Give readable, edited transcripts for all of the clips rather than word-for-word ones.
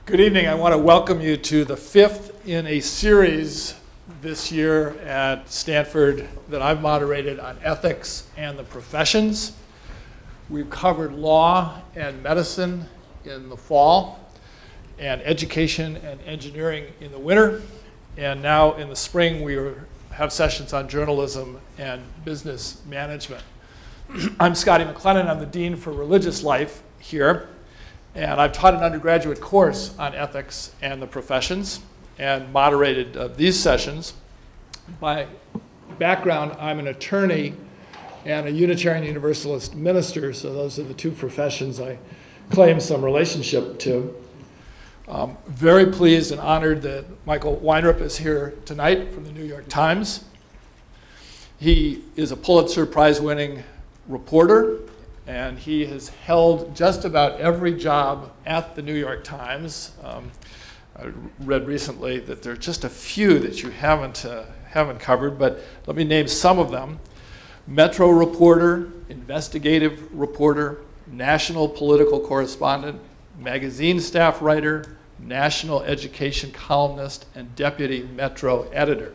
Good evening. I want to welcome you to the fifth in a series this year at Stanford that I've moderated on ethics and the professions. We've covered law and medicine in the fall, and education and engineering in the winter. And now in the spring, we have sessions on journalism and business management. I'm Scotty McLennan. I'm the Dean for Religious Life here. And I've taught an undergraduate course on ethics and the professions and moderated these sessions. By background, I'm an attorney and a Unitarian Universalist minister, so those are the two professions I claim some relationship to. Very pleased and honored that Michael Winerip is here tonight from the New York Times. He is a Pulitzer Prize-winning reporter, and he has held just about every job at the New York Times. I read recently that there are just a few that you haven't covered, but let me name some of them. Metro reporter, investigative reporter, national political correspondent, magazine staff writer, national education columnist, and deputy Metro editor.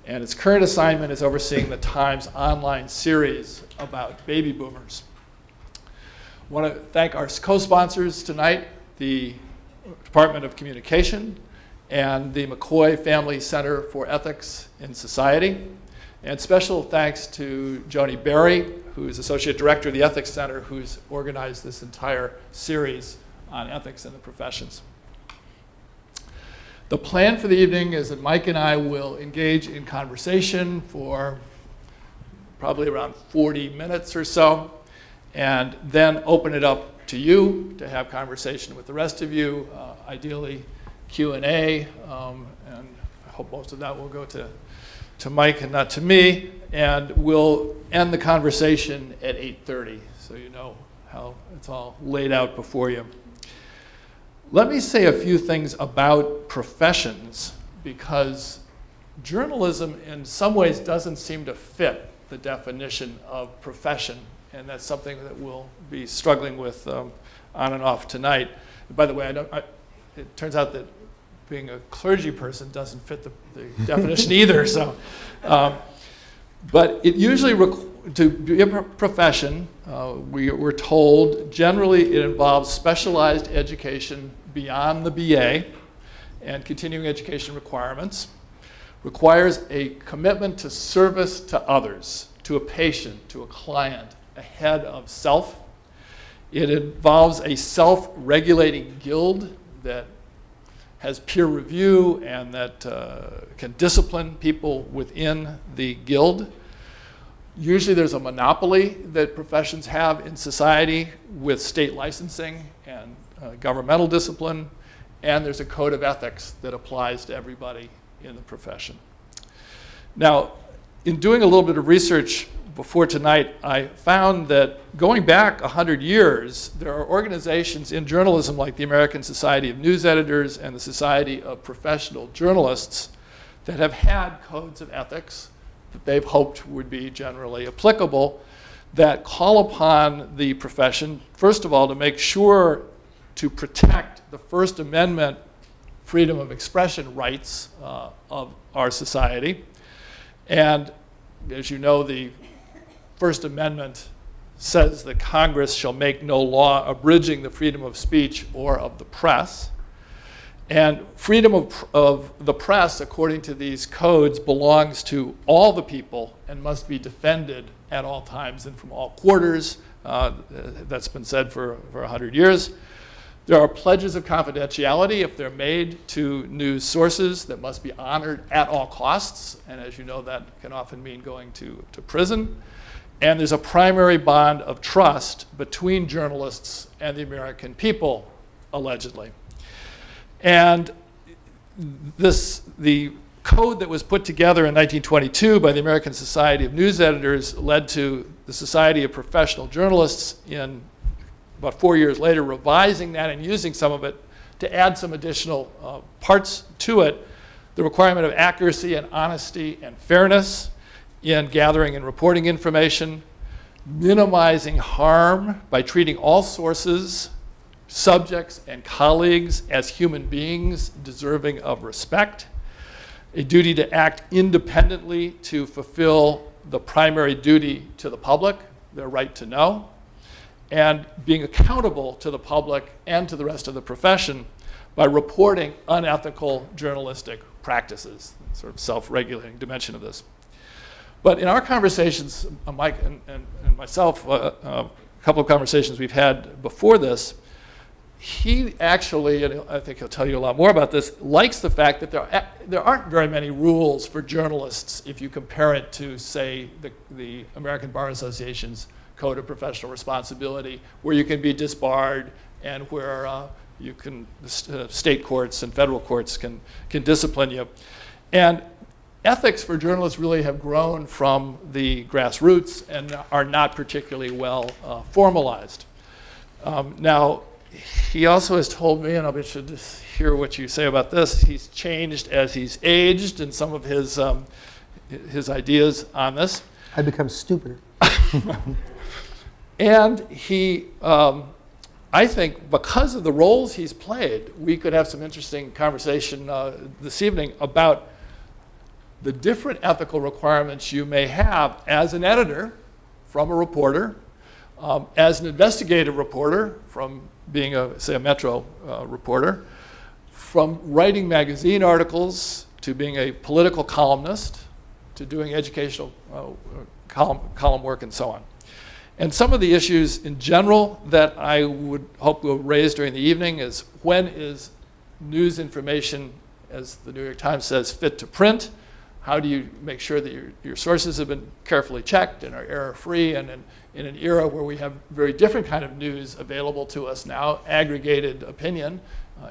And his current assignment is overseeing the Times online series about baby boomers. I want to thank our co-sponsors tonight, the Department of Communication and the McCoy Family Center for Ethics in Society. And special thanks to Joni Berry, who is Associate Director of the Ethics Center, who's organized this entire series on ethics and the professions. The plan for the evening is that Mike and I will engage in conversation for probably around 40 minutes or so, and then open it up to you to have conversation with the rest of you, ideally Q&A, and I hope most of that will go to Mike and not to me, and we'll end the conversation at 8:30, so you know how it's all laid out before you. Let me say a few things about professions, because journalism in some ways doesn't seem to fit the definition of profession. And that's something that we'll be struggling with on and off tonight. By the way, it turns out that being a clergy person doesn't fit the definition either. So, but it usually, to be a profession, we're told, generally it involves specialized education beyond the BA and continuing education requirements, requires a commitment to service to others, to a patient, to a client, ahead of self. It involves a self-regulating guild that has peer review and that can discipline people within the guild. Usually there's a monopoly that professions have in society with state licensing and governmental discipline, and there's a code of ethics that applies to everybody in the profession. Now, in doing a little bit of research before tonight, I found that going back 100 years, there are organizations in journalism like the American Society of News Editors and the Society of Professional Journalists that have had codes of ethics that they've hoped would be generally applicable, that call upon the profession, first of all, to make sure to protect the First Amendment freedom of expression rights of our society. And as you know, the First Amendment says that Congress shall make no law abridging the freedom of speech or of the press. And freedom of the press, according to these codes, belongs to all the people and must be defended at all times and from all quarters. That's been said for 100 years. There are pledges of confidentiality if they're made to news sources that must be honored at all costs. And as you know, that can often mean going to prison. And there's a primary bond of trust between journalists and the American people, allegedly. And the code that was put together in 1922 by the American Society of News Editors led to the Society of Professional Journalists in about 4 years later revising that and using some of it to add some additional parts to it. The requirement of accuracy and honesty and fairness in gathering and reporting information, minimizing harm by treating all sources subjects and colleagues as human beings deserving of respect, a duty to act independently to fulfill the primary duty to the public, their right to know, and being accountable to the public and to the rest of the profession by reporting unethical journalistic practices, sort of self-regulating dimension of this. But in our conversations, Mike and myself, a couple of conversations we've had before this, he actually, and I think he'll tell you a lot more about this, likes the fact that there aren't very many rules for journalists if you compare it to, say, the American Bar Association's Code of Professional Responsibility, where you can be disbarred and where you can, state courts and federal courts can discipline you. And ethics for journalists really have grown from the grassroots and are not particularly well formalized. Now, he also has told me, and I'll be sure to hear what you say about this, he's changed as he's aged in some of his ideas on this. I've become stupider. And he, I think because of the roles he's played, we could have some interesting conversation this evening about the different ethical requirements you may have as an editor from a reporter, as an investigative reporter from being, say, a Metro reporter, from writing magazine articles to being a political columnist, to doing educational column work and so on. And some of the issues in general that I would hope we'll raise during the evening is, when is news information, as the New York Times says, fit to print? How do you make sure that your sources have been carefully checked and are error-free? And in an era where we have very different kind of news available to us now, aggregated opinion,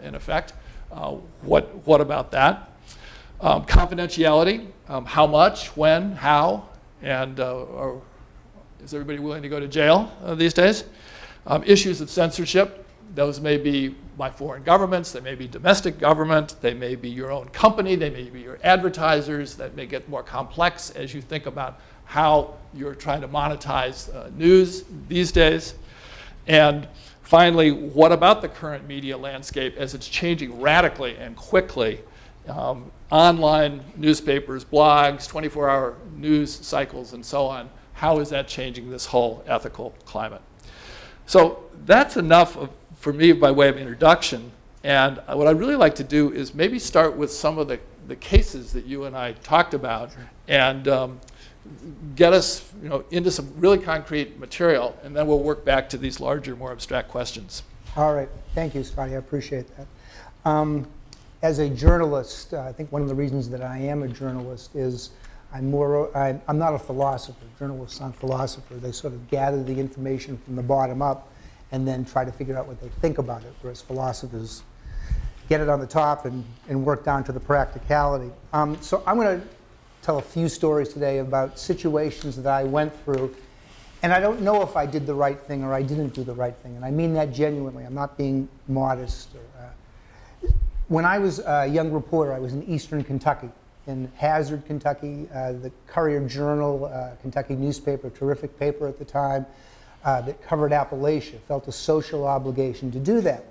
in effect, what about that? Confidentiality, how much, when, how, and is everybody willing to go to jail these days? Issues of censorship, those may be by foreign governments, they may be domestic government, they may be your own company, they may be your advertisers. That may get more complex as you think about how you're trying to monetize news these days. And finally, what about the current media landscape as it's changing radically and quickly? Online newspapers, blogs, 24-hour news cycles, and so on. How is that changing this whole ethical climate? So that's enough for me by way of introduction. And what I'd really like to do is maybe start with some of the cases that you and I talked about, sure, and get us into some really concrete material, and then we'll work back to these larger, more abstract questions. All right. Thank you, Scotty. I appreciate that. As a journalist, I think one of the reasons that I am a journalist is I'm not a philosopher. Journalists aren't philosophers. They sort of gather the information from the bottom up and then try to figure out what they think about it, whereas philosophers get it on the top and work down to the practicality. So I'm going to tell a few stories today about situations that I went through, and I don't know if I did the right thing or I didn't do the right thing, and I mean that genuinely. I'm not being modest. When I was a young reporter, I was in eastern Kentucky, in Hazard, Kentucky, the Courier-Journal, Kentucky newspaper, terrific paper at the time, that covered Appalachia, felt a social obligation to do that.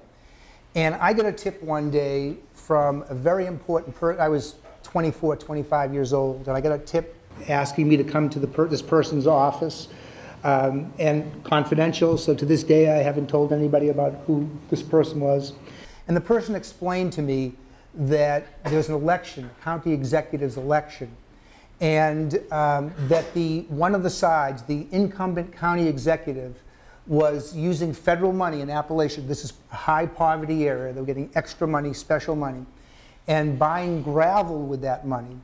And I got a tip one day from a very important person. I was 24, 25 years old, and I got a tip asking me to come to this person's office, and confidential, so to this day I haven't told anybody about who this person was. And the person explained to me that there's an election, a county executive's election, and that one of the sides, the incumbent county executive, was using federal money in Appalachia. This is a high poverty area. They were getting extra money, special money, and buying gravel with that money,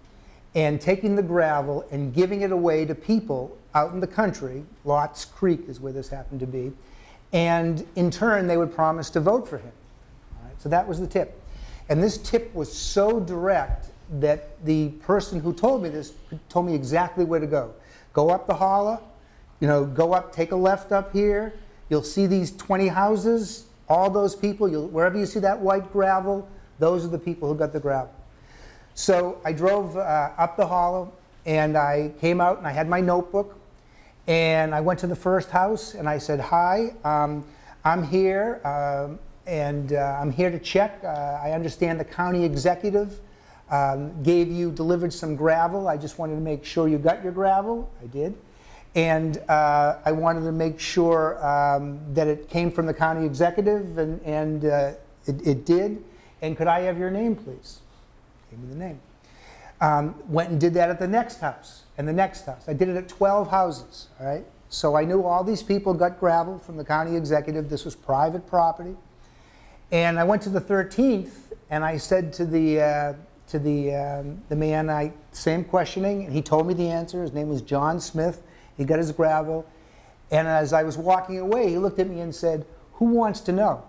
and taking the gravel and giving it away to people out in the country. Lots Creek is where this happened to be. And in turn, they would promise to vote for him. All right, so that was the tip. And this tip was so direct that the person who told me this told me exactly where to go. Go up the holler, go up, take a left up here. You'll see these 20 houses, all those people, wherever you see that white gravel, those are the people who got the gravel. So I drove up the holler, and I came out, and I had my notebook, and I went to the first house, and I said, hi, I'm here. I'm here to check. I understand the county executive delivered some gravel. I just wanted to make sure you got your gravel. I did. And I wanted to make sure that it came from the county executive, and it did. And could I have your name, please? Gave me the name. Went and did that at the next house and the next house. I did it at 12 houses, all right? So I knew all these people got gravel from the county executive. This was private property. And I went to the 13th, and I said to the man, same questioning, and he told me the answer. His name was John Smith. He got his gravel. And as I was walking away, he looked at me and said, "Who wants to know?"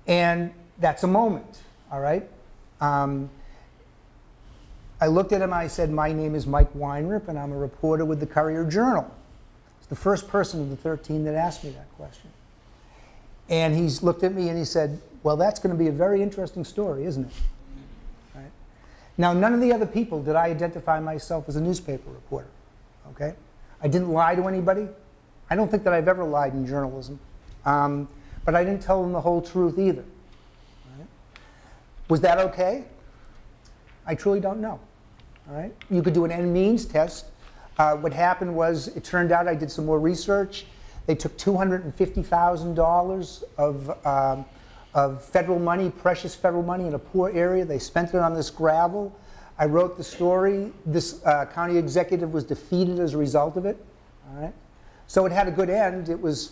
And that's a moment, all right? I looked at him, I said, "My name is Mike Winerip, and I'm a reporter with the Courier-Journal." It's the first person of the 13 that asked me that question. And he looked at me and he said, "Well, that's going to be a very interesting story, isn't it?" Right? Now, none of the other people did I identify myself as a newspaper reporter, okay? I didn't lie to anybody. I don't think that I've ever lied in journalism. But I didn't tell them the whole truth either. Right? Was that okay? I truly don't know. All right? You could do an end-means test. What happened was, it turned out I did some more research. They took $250,000 of federal money, precious federal money in a poor area. They spent it on this gravel. I wrote the story. This county executive was defeated as a result of it. All right? So it had a good end. It was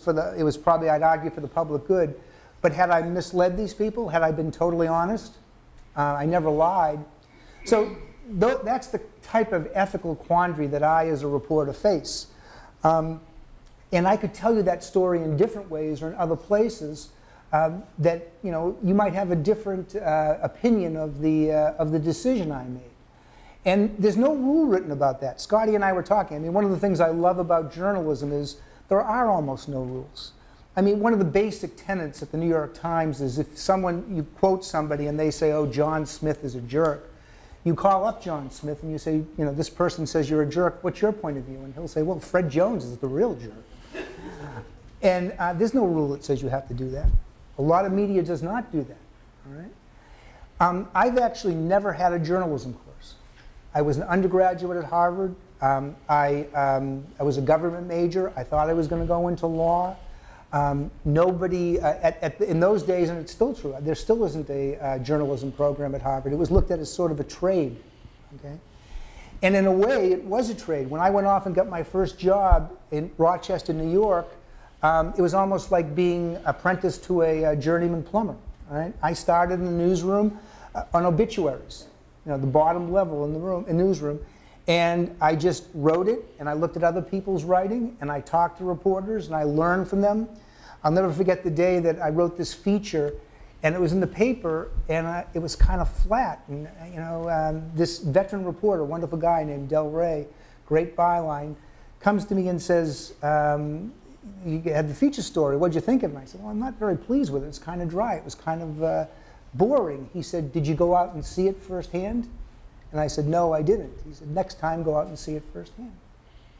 probably, I'd argue, for the public good. But had I misled these people? Had I been totally honest? I never lied. So that's the type of ethical quandary that I, as a reporter, face. And I could tell you that story in different ways or in other places that you might have a different opinion of the decision I made. And there's no rule written about that. Scotty and I were talking. I mean, one of the things I love about journalism is there are almost no rules. I mean, one of the basic tenets at the New York Times is if you quote somebody and they say, "Oh, John Smith is a jerk," you call up John Smith and you say, "This person says you're a jerk. What's your point of view?" And he'll say, "Well, Fred Jones is the real jerk." And there's no rule that says you have to do that. A lot of media does not do that. All right? I've actually never had a journalism course. I was an undergraduate at Harvard. I was a government major. I thought I was going to go into law. Nobody, in those days, and it's still true, there still isn't a journalism program at Harvard. It was looked at as sort of a trade. Okay? And in a way, it was a trade. When I went off and got my first job in Rochester, New York, it was almost like being apprenticed to a journeyman plumber. Right? I started in the newsroom on obituaries. The bottom level in the newsroom, and I just wrote it, and I looked at other people's writing, and I talked to reporters, and I learned from them. I'll never forget the day that I wrote this feature, and it was in the paper, and it was kind of flat. And this veteran reporter, a wonderful guy named Del Rey, great byline, comes to me and says, "You had the feature story. What'd you think of it?" And I said, "Well, I'm not very pleased with it. It's kind of dry. It was kind of boring." He said, "Did you go out and see it firsthand?" And I said, "No, I didn't." He said, "Next time, go out and see it firsthand."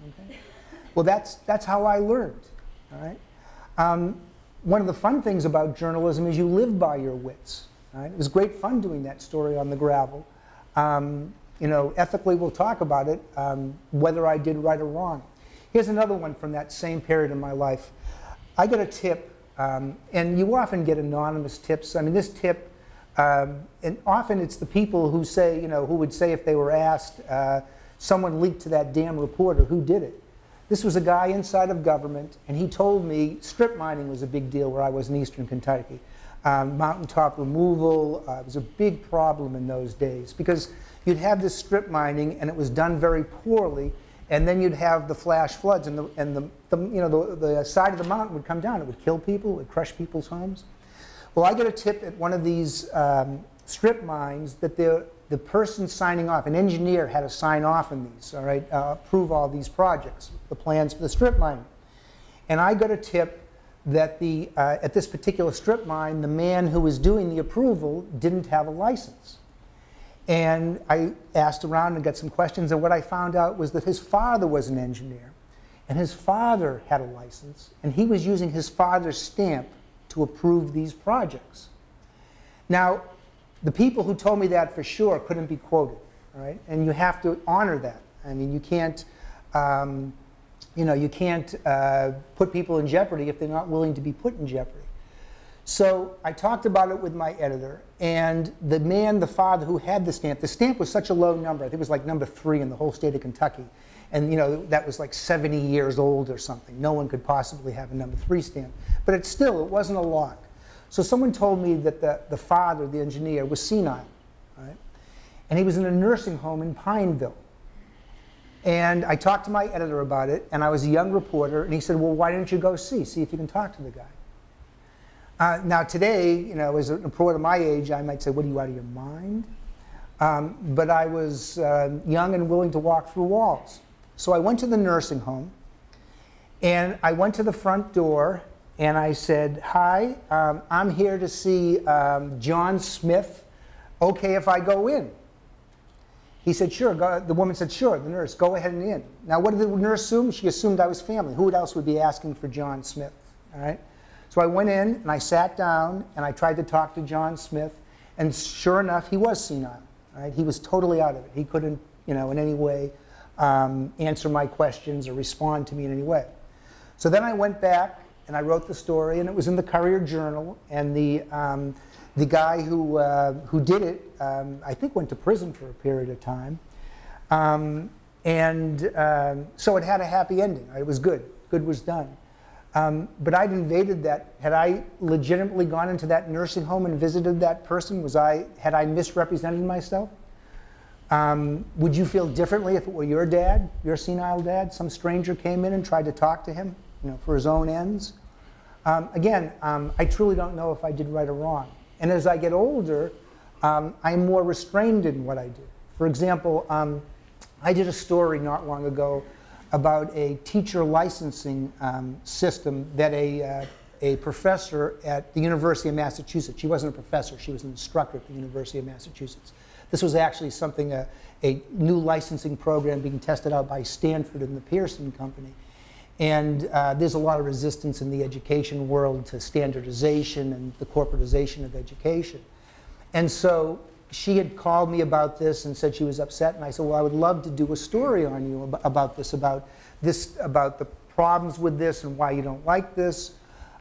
Okay? Well, that's how I learned. All right? One of the fun things about journalism is you live by your wits. All right? It was great fun doing that story on the gravel. Ethically, we'll talk about it, whether I did right or wrong. Here's another one from that same period in my life. I got a tip, and you often get anonymous tips. I mean, this tip, and often it's the people who say, who would say if they were asked, someone leaked to that damn reporter, who did it? This was a guy inside of government, and he told me strip mining was a big deal where I was in eastern Kentucky. Mountaintop removal was a big problem in those days because you'd have this strip mining, and it was done very poorly, and then you'd have the flash floods, and the side of the mountain would come down. It would kill people. It would crush people's homes. Well, I got a tip at one of these strip mines that the person signing off, an engineer, had to sign off on these, all right, approve all these projects, the plans for the strip mining. And I got a tip that at this particular strip mine, the man who was doing the approval didn't have a license. And I asked around and got some questions, and what I found out was that his father was an engineer, and his father had a license, and he was using his father's stamp to approve these projects. Now, the people who told me that for sure couldn't be quoted, right? And you have to honor that. I mean, you can't, you can't put people in jeopardy if they're not willing to be put in jeopardy. So I talked about it with my editor, and the father who had the stamp was such a low number. I think it was like number 3 in the whole state of Kentucky. And that was like 70 years old or something. No one could possibly have a number 3 stamp. But it wasn't a lot. So someone told me that the father, the engineer, was senile, right? And he was in a nursing home in Pineville. And I talked to my editor about it, and I was a young reporter, and he said, well, why don't you go see if you can talk to the guy? Now today, as a reporter my age, I might say, what, are you out of your mind? But I was young and willing to walk through walls. So I went to the nursing home, and I went to the front door, and I said, hi, I'm here to see John Smith. Okay if I go in? He said, sure. The woman said, sure, the nurse, go ahead and in. Now, what did the nurse assume? She assumed I was family. Who else would be asking for John Smith, all right? So I went in, and I sat down, and I tried to talk to John Smith, and sure enough, he was senile, right? He was totally out of it. He couldn't, in any way answer my questions or respond to me in any way. So then I went back, and I wrote the story, and it was in the Courier-Journal, and the guy who did it, I think went to prison for a period of time. So it had a happy ending. It was good. Good was done. But I'd invaded that. Had I legitimately gone into that nursing home and visited that person? Had I misrepresented myself? Would you feel differently if it were your dad, your senile dad? Some stranger came in and tried to talk to him, for his own ends. Again, I truly don't know if I did right or wrong. And as I get older, I'm more restrained in what I do. For example, I did a story not long ago about a teacher licensing system that a professor at the University of Massachusetts, she wasn't a professor, she was an instructor at the University of Massachusetts. This was actually something, a new licensing program being tested out by Stanford and the Pearson Company. And there's a lot of resistance in the education world to standardization and the corporatization of education. And so she had called me about this and said she was upset, and I said, well, I would love to do a story on you about the problems with this and why you don't like this.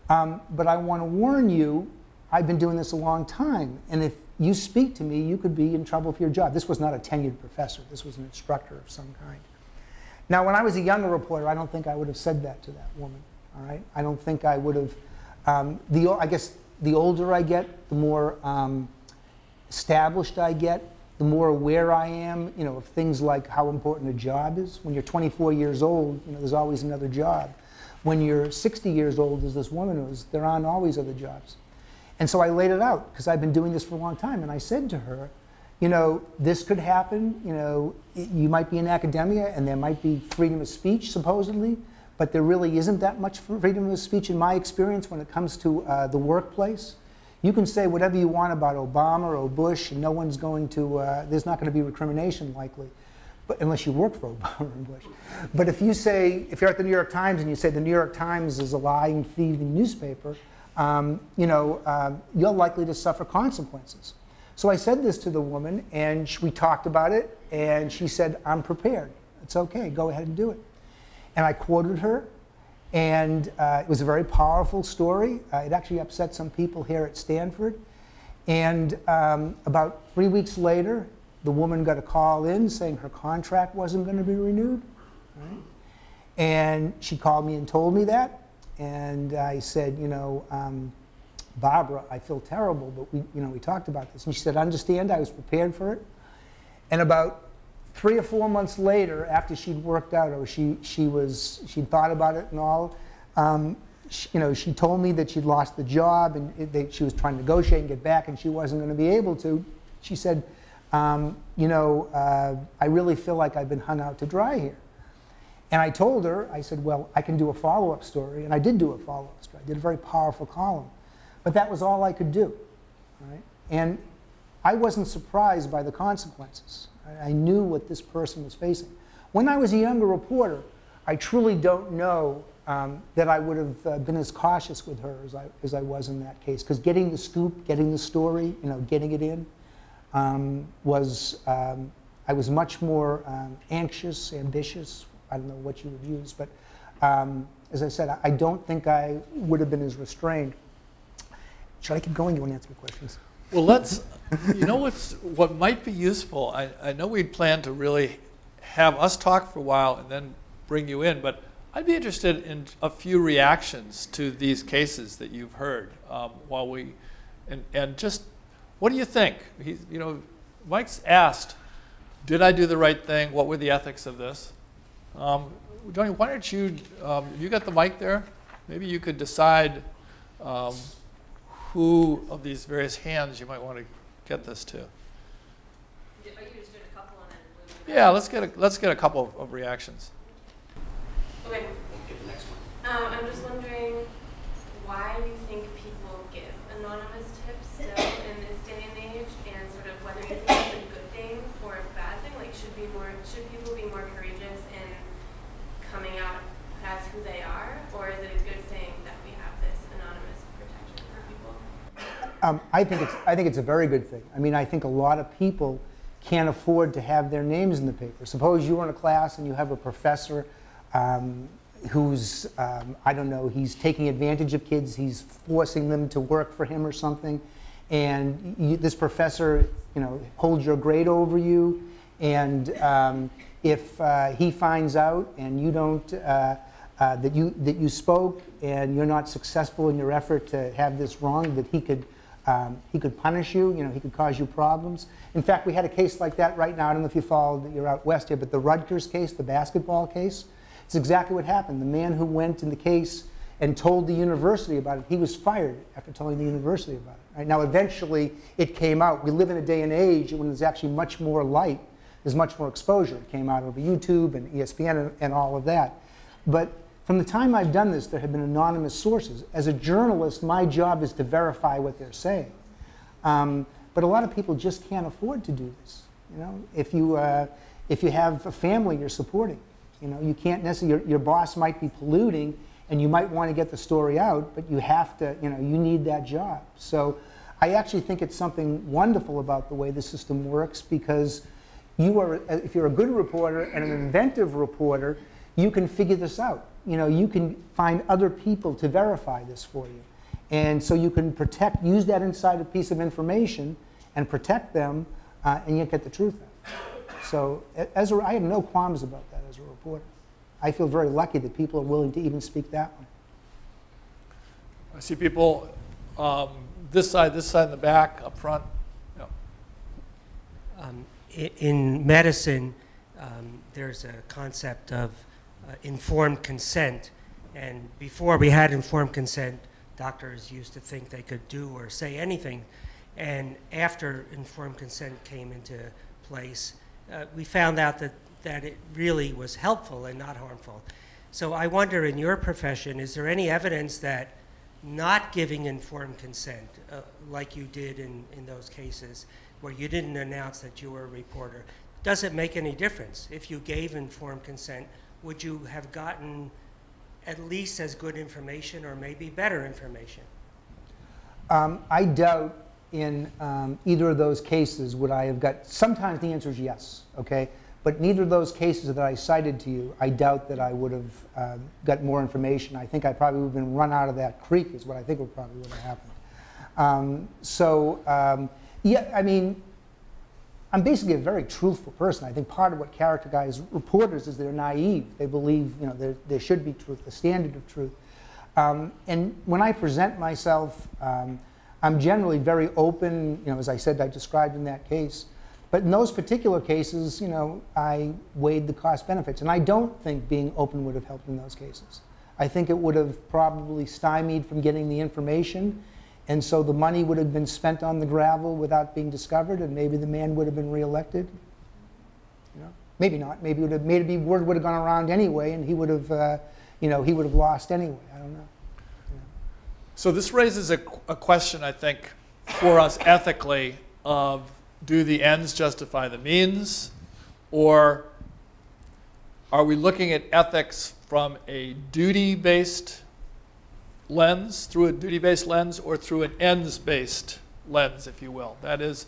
But I want to warn you, I've been doing this a long time, and if you speak to me, you could be in trouble for your job. This was not a tenured professor. This was an instructor of some kind. Now, when I was a younger reporter, I don't think I would have said that to that woman, all right? I don't think I would have. I guess the older I get, the more established I get, the more aware I am, of things like how important a job is. When you're 24 years old, there's always another job. When you're 60 years old, as this woman was, there aren't always other jobs. And so I laid it out, because I've been doing this for a long time, and I said to her, this could happen, you might be in academia and there might be freedom of speech, supposedly, but there really isn't that much freedom of speech in my experience when it comes to the workplace. You can say whatever you want about Obama or Bush, and no one's going to, there's not going to be recrimination likely, but unless you work for Obama and Bush. But if you're at the New York Times and you say the New York Times is a lying, thieving newspaper, you're likely to suffer consequences. So I said this to the woman, and we talked about it, and she said, I'm prepared. It's okay, go ahead and do it. And I quoted her, and it was a very powerful story. It actually upset some people here at Stanford. And about 3 weeks later, the woman got a call in saying her contract wasn't going to be renewed. Right? And she called me and told me that. And I said, Barbara, I feel terrible, but we talked about this. And she said, understand, I was prepared for it. And about 3 or 4 months later, after she'd worked out, or she'd thought about it and all, she told me that she'd lost the job, and she was trying to negotiate and get back, and she wasn't going to be able to. She said, I really feel like I've been hung out to dry here. And I told her, I said, well, I can do a follow-up story, and I did do a follow-up story. I did a very powerful column. But that was all I could do, right? And I wasn't surprised by the consequences. I knew what this person was facing. When I was a younger reporter, I truly don't know that I would have been as cautious with her as I was in that case. Because getting the scoop, getting the story, getting it in, I was much more anxious, ambitious. I don't know what you would use, but as I said, I don't think I would have been as restrained. Should I keep going? You want to answer my questions? Well, let's, what might be useful, I know we'd planned to really have us talk for a while and then bring you in, but I'd be interested in a few reactions to these cases that you've heard while we, and just, what do you think? Mike's asked, did I do the right thing? What were the ethics of this? Johnny, why don't you got the mic there? Maybe you could decide who of these various hands you might want to get this to. Are you just doing a couple and then moving? Yeah, let's get a couple of reactions. Okay. We'll get the next one. I'm just wondering why you think people give anonymous tips still in this day and age, and sort of whether you think it's a good thing or a bad thing. Like, should people be more courageous in coming out as who they are, or is it a good thing that we have this anonymous protection for people? I think it's a very good thing. I mean, I think a lot of people can't afford to have their names in the paper. Suppose you were in a class and you have a professor who's, I don't know, he's taking advantage of kids, he's forcing them to work for him or something, and this professor, holds your grade over you, and if he finds out and you don't, that you spoke and you're not successful in your effort to have this wrong, that he could punish you, he could cause you problems. In fact, we had a case like that right now. I don't know if you followed, you're out west here, but the Rutgers case, the basketball case, it's exactly what happened. The man who went in the case and told the university about it, he was fired after telling the university about it. Right? Now, eventually, it came out. We live in a day and age when there's actually much more light, there's much more exposure. It came out over YouTube and ESPN and all of that. But from the time I've done this, there have been anonymous sources. As a journalist, my job is to verify what they're saying. But a lot of people just can't afford to do this. If you have a family you're supporting, you can't necessarily, your boss might be polluting and you might want to get the story out, but you have to, you need that job. So I actually think it's something wonderful about the way the system works, because if you're a good reporter and an inventive reporter, you can figure this out. You can find other people to verify this for you. And so you can use that inside piece of information and protect them, and you get the truth out. So I have no qualms about that as a reporter. I feel very lucky that people are willing to even speak that way. I see people this side in the back, up front. Yeah. In medicine, there's a concept of informed consent. And before we had informed consent, doctors used to think they could do or say anything. And after informed consent came into place, we found out that it really was helpful and not harmful. So I wonder, in your profession, is there any evidence that not giving informed consent, like you did in those cases, where you didn't announce that you were a reporter, does it make any difference? If you gave informed consent, would you have gotten at least as good information or maybe better information? I doubt in either of those cases would I have got, sometimes the answer is yes, okay? But neither of those cases that I cited to you, I doubt that I would have got more information. I think I probably would have been run out of that creek is what I think probably would have happened. Yeah, I mean, I'm basically a very truthful person. I think part of what characterizes reporters is they're naive. They believe, there should be truth, the standard of truth. And when I present myself, I'm generally very open, as I said, I described in that case. But in those particular cases, I weighed the cost benefits. And I don't think being open would have helped in those cases. I think it would have probably stymied from getting the information. And so the money would have been spent on the gravel without being discovered, and maybe the man would have been reelected. Maybe not. Maybe word would have gone around anyway, and he would have, he would have lost anyway. I don't know. So this raises a question, I think, for us ethically of, do the ends justify the means, or Are we looking at ethics from a duty-based lens, through a duty-based lens, or through an ends-based lens, if you will? That is,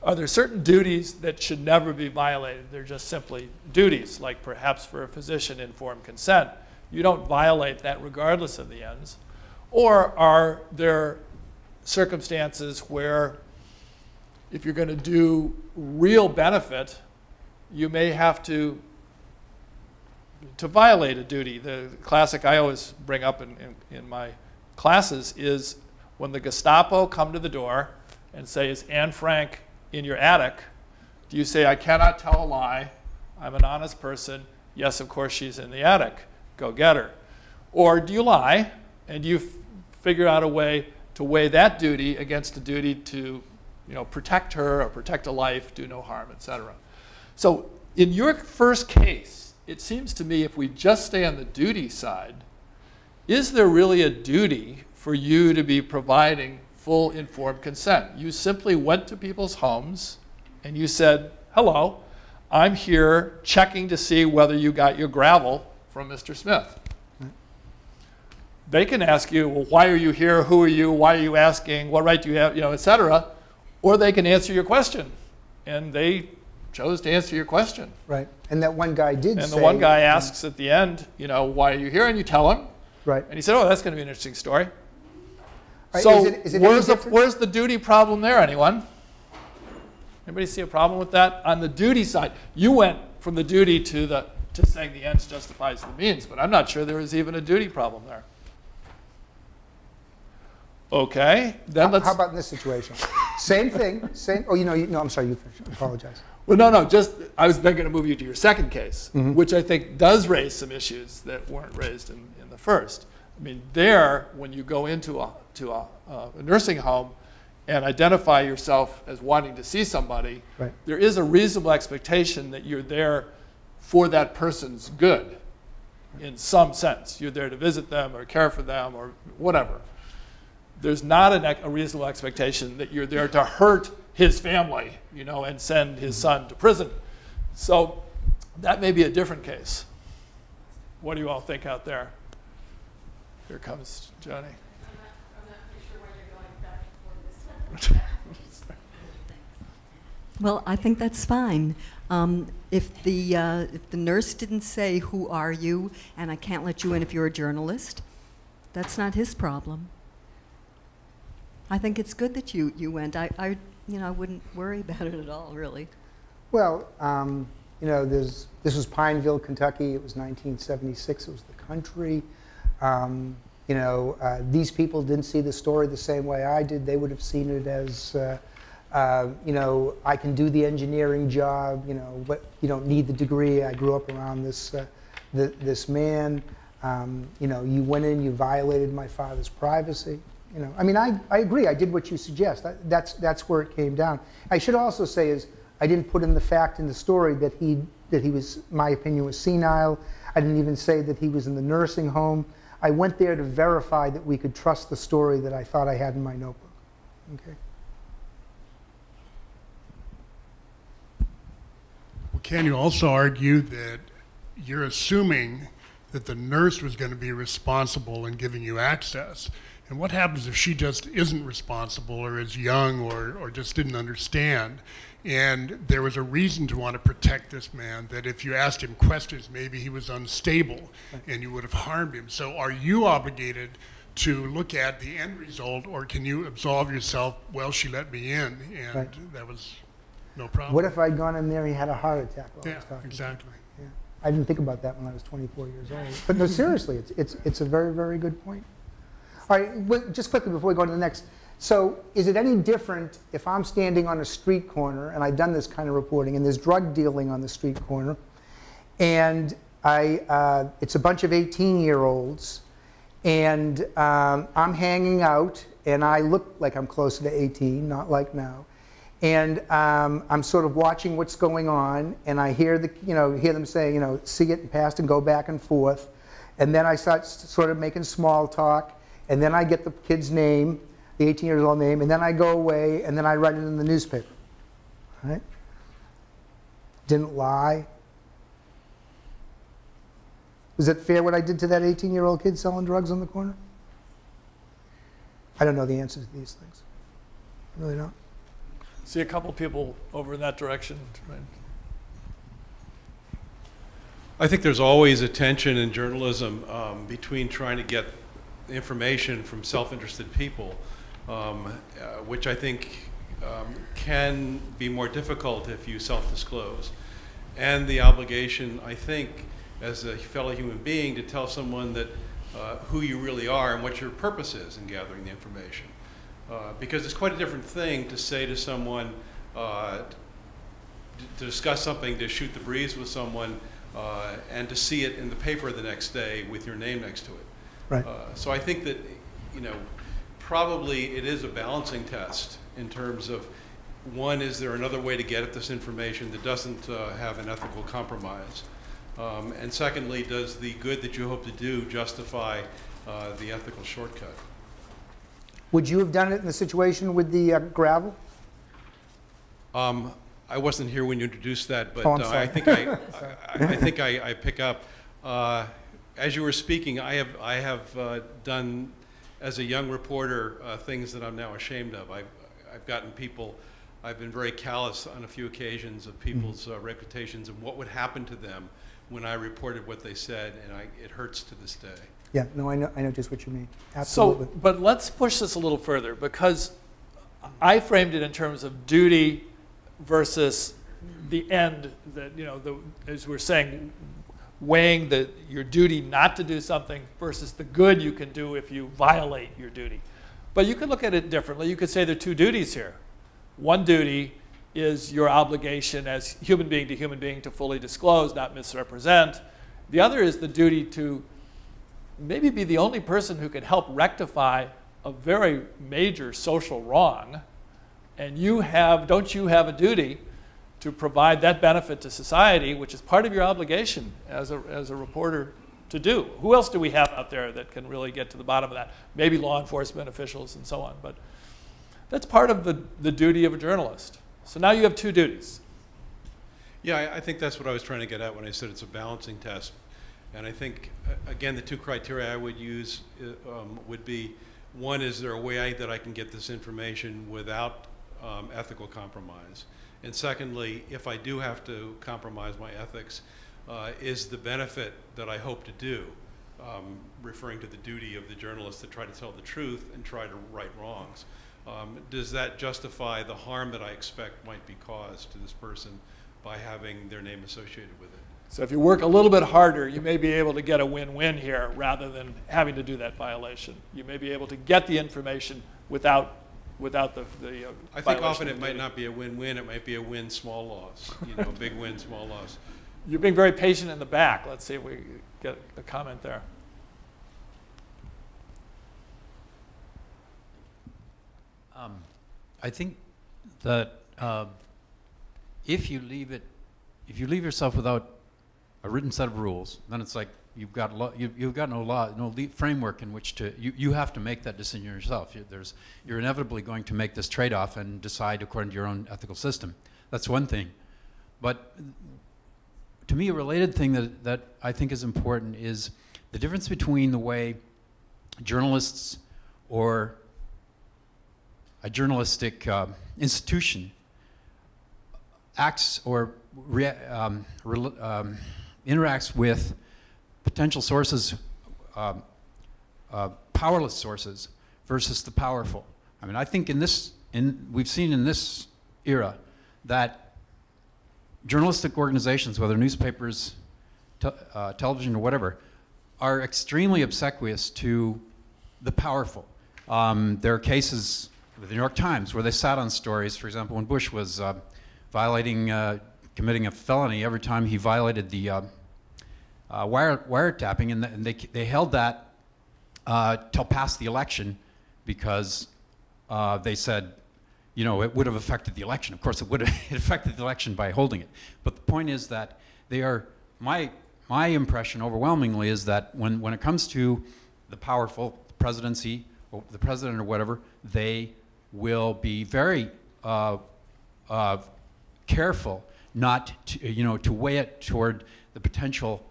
are there certain duties that should never be violated? They're just simply duties, like perhaps for a physician, informed consent. You don't violate that regardless of the ends. Or are there circumstances where if you're going to do real benefit, you may have to violate a duty? The classic I always bring up in my classes is when the Gestapo come to the door and say, is Anne Frank in your attic? Do you say, I cannot tell a lie, I'm an honest person, yes, of course she's in the attic, go get her? Or do you lie and you figure out a way to weigh that duty against a duty to protect her or protect a life, do no harm, etc.? So in your first case, it seems to me if we just stay on the duty side, is there really a duty for you to be providing full informed consent? You simply went to people's homes and you said, hello, I'm here checking to see whether you got your gravel from Mr. Smith. They can ask you, well, why are you here? Who are you? Why are you asking? What right do you have? etc. Or they can answer your question. And they chose to answer your question. Right. And that one guy did say. And the one guy asks at the end, why are you here? And you tell him. Right. And he said, oh, that's going to be an interesting story. Right. So is it where's the duty problem there, anyone? Anybody see a problem with that? On the duty side, you went from the duty to saying the ends justifies the means, but I'm not sure there is even a duty problem there. Okay, then let's... How about in this situation? Same thing, same... Oh, no, I'm sorry, you finished. I apologize. Well, no, I was then going to move you to your second case, which I think does raise some issues that weren't raised in the first. I mean, there, when you go into a nursing home and identify yourself as wanting to see somebody, right, there is a reasonable expectation that you're there for that person's good, in some sense. You're there to visit them or care for them or whatever. There's not a reasonable expectation that you're there to hurt his family, and send his son to prison. So that may be a different case. What do you all think out there? Here comes Johnny. I'm not pretty sure why you're going back and forth this time. Well, I think that's fine. If the nurse didn't say, who are you, and I can't let you in if you're a journalist, that's not his problem. I think it's good that you went. I wouldn't worry about it at all, really. Well, this was Pineville, Kentucky. It was 1976. It was the country. These people didn't see the story the same way I did. They would have seen it as, I can do the engineering job. But you don't need the degree. I grew up around this man. You went in. You violated my father's privacy. I agree. I did what you suggest. That's where it came down. I should also say is I didn't put in the fact in the story that he was, my opinion, was senile. I didn't even say that he was in the nursing home. I went there to verify that we could trust the story that I thought I had in my notebook. Okay. Well, can you also argue that you're assuming that the nurse was going to be responsible in giving you access? And what happens if she just isn't responsible or is young or just didn't understand? And there was a reason to want to protect this man, that if you asked him questions, maybe he was unstable and you would have harmed him. So are you obligated to look at the end result, or can you absolve yourself, well, she let me in and right, that was no problem? What if I'd gone in there and he had a heart attack while I was talking? Exactly. Yeah. I didn't think about that when I was 24 years old. But no, seriously, it's a very, very good point. All right, just quickly before we go to the next. So is it any different if I'm standing on a street corner, and I've done this kind of reporting, and there's drug dealing on the street corner, and it's a bunch of 18-year-olds, and I'm hanging out, and I look like I'm closer to 18, not like now, and I'm sort of watching what's going on, and I hear them say, see it and pass and go back and forth, and then I start sort of making small talk. And then I get the kid's name, the 18-year-old name, and then I go away, and then I write it in the newspaper. Right? Didn't lie. Was it fair what I did to that 18-year-old kid selling drugs on the corner? I don't know the answers to these things. I really don't. See a couple people over in that direction. Right? I think there's always a tension in journalism between trying to get information from self-interested people, which I think can be more difficult if you self-disclose, and the obligation, I think, as a fellow human being, to tell someone that who you really are and what your purpose is in gathering the information. Because it's quite a different thing to say to someone, to discuss something, to shoot the breeze with someone, and to see it in the paper the next day with your name next to it. Right. So I think that, probably it is a balancing test in terms of, one, is there another way to get at this information that doesn't have an ethical compromise? And secondly, does the good that you hope to do justify the ethical shortcut? Would you have done it in the situation with the gravel? I wasn't here when you introduced that, but Oh, I'm sorry. I think I pick up. As you were speaking, I have done, as a young reporter, things that I'm now ashamed of. I've gotten people. I've been very callous on a few occasions of people's reputations and what would happen to them when I reported what they said, and it hurts to this day. Yeah, no, I know just what you mean. Absolutely. So, but let's push this a little further, because I framed it in terms of duty versus the end, that, as we're saying, weighing your duty not to do something versus the good you can do if you violate your duty. But you could look at it differently. You could say there are two duties here. One duty is your obligation as human being to fully disclose, not misrepresent. The other is the duty to maybe be the only person who can help rectify a very major social wrong. And don't you have a duty to provide that benefit to society, which is part of your obligation as a reporter to do? Who else do we have out there that can really get to the bottom of that? Maybe law enforcement officials and so on, but that's part of the duty of a journalist. So now you have two duties. Yeah, I think that's what I was trying to get at when I said it's a balancing test. And I think, again, the two criteria I would use would be, one, is there a way that I can get this information without ethical compromise? And secondly, if I do have to compromise my ethics, is the benefit that I hope to do, referring to the duty of the journalist to try to tell the truth and try to right wrongs, does that justify the harm that I expect might be caused to this person by having their name associated with it? So if you work a little bit harder, you may be able to get a win-win here rather than having to do that violation. You may be able to get the information without the I think often it might not be a win-win, it might be a win, small loss. Big win, small loss. You're being very patient in the back. Let's see if we get a comment there. I think that if you leave yourself without a written set of rules, then it's like you've got no law, no framework in which to. You have to make that decision yourself. You're inevitably going to make this trade-off and decide according to your own ethical system. That's one thing. But to me, a related thing that I think is important is the difference between the way journalists or a journalistic institution acts or interacts with potential sources, powerless sources, versus the powerful. I mean, I think we've seen in this era that journalistic organizations, whether newspapers, television, or whatever, are extremely obsequious to the powerful. There are cases with the New York Times where they sat on stories, for example, when Bush was committing a felony every time he violated the wiretapping, and they held that till past the election because they said, it would have affected the election. Of course, it affected the election by holding it. But the point is that they are, my impression overwhelmingly is that when it comes to the powerful, the presidency, or the president or whatever, they will be very careful not to, to weigh it toward the potential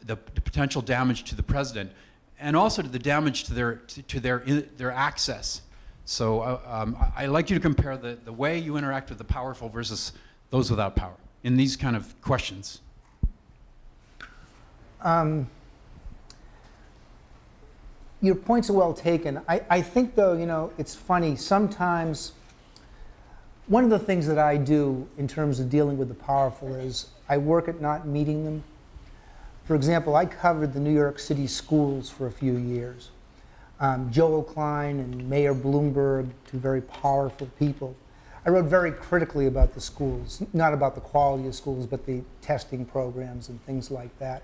the potential damage to the president, and also to the damage to their access. So I like you to compare the way you interact with the powerful versus those without power in these kind of questions. Your points are well taken. I think, though, you know, it's funny. Sometimes one of the things that I do in terms of dealing with the powerful is I work at not meeting them. For example, I covered the New York City schools for a few years. Joel Klein and Mayor Bloomberg, two very powerful people. I wrote very critically about the schools, not about the quality of schools, but the testing programs and things like that.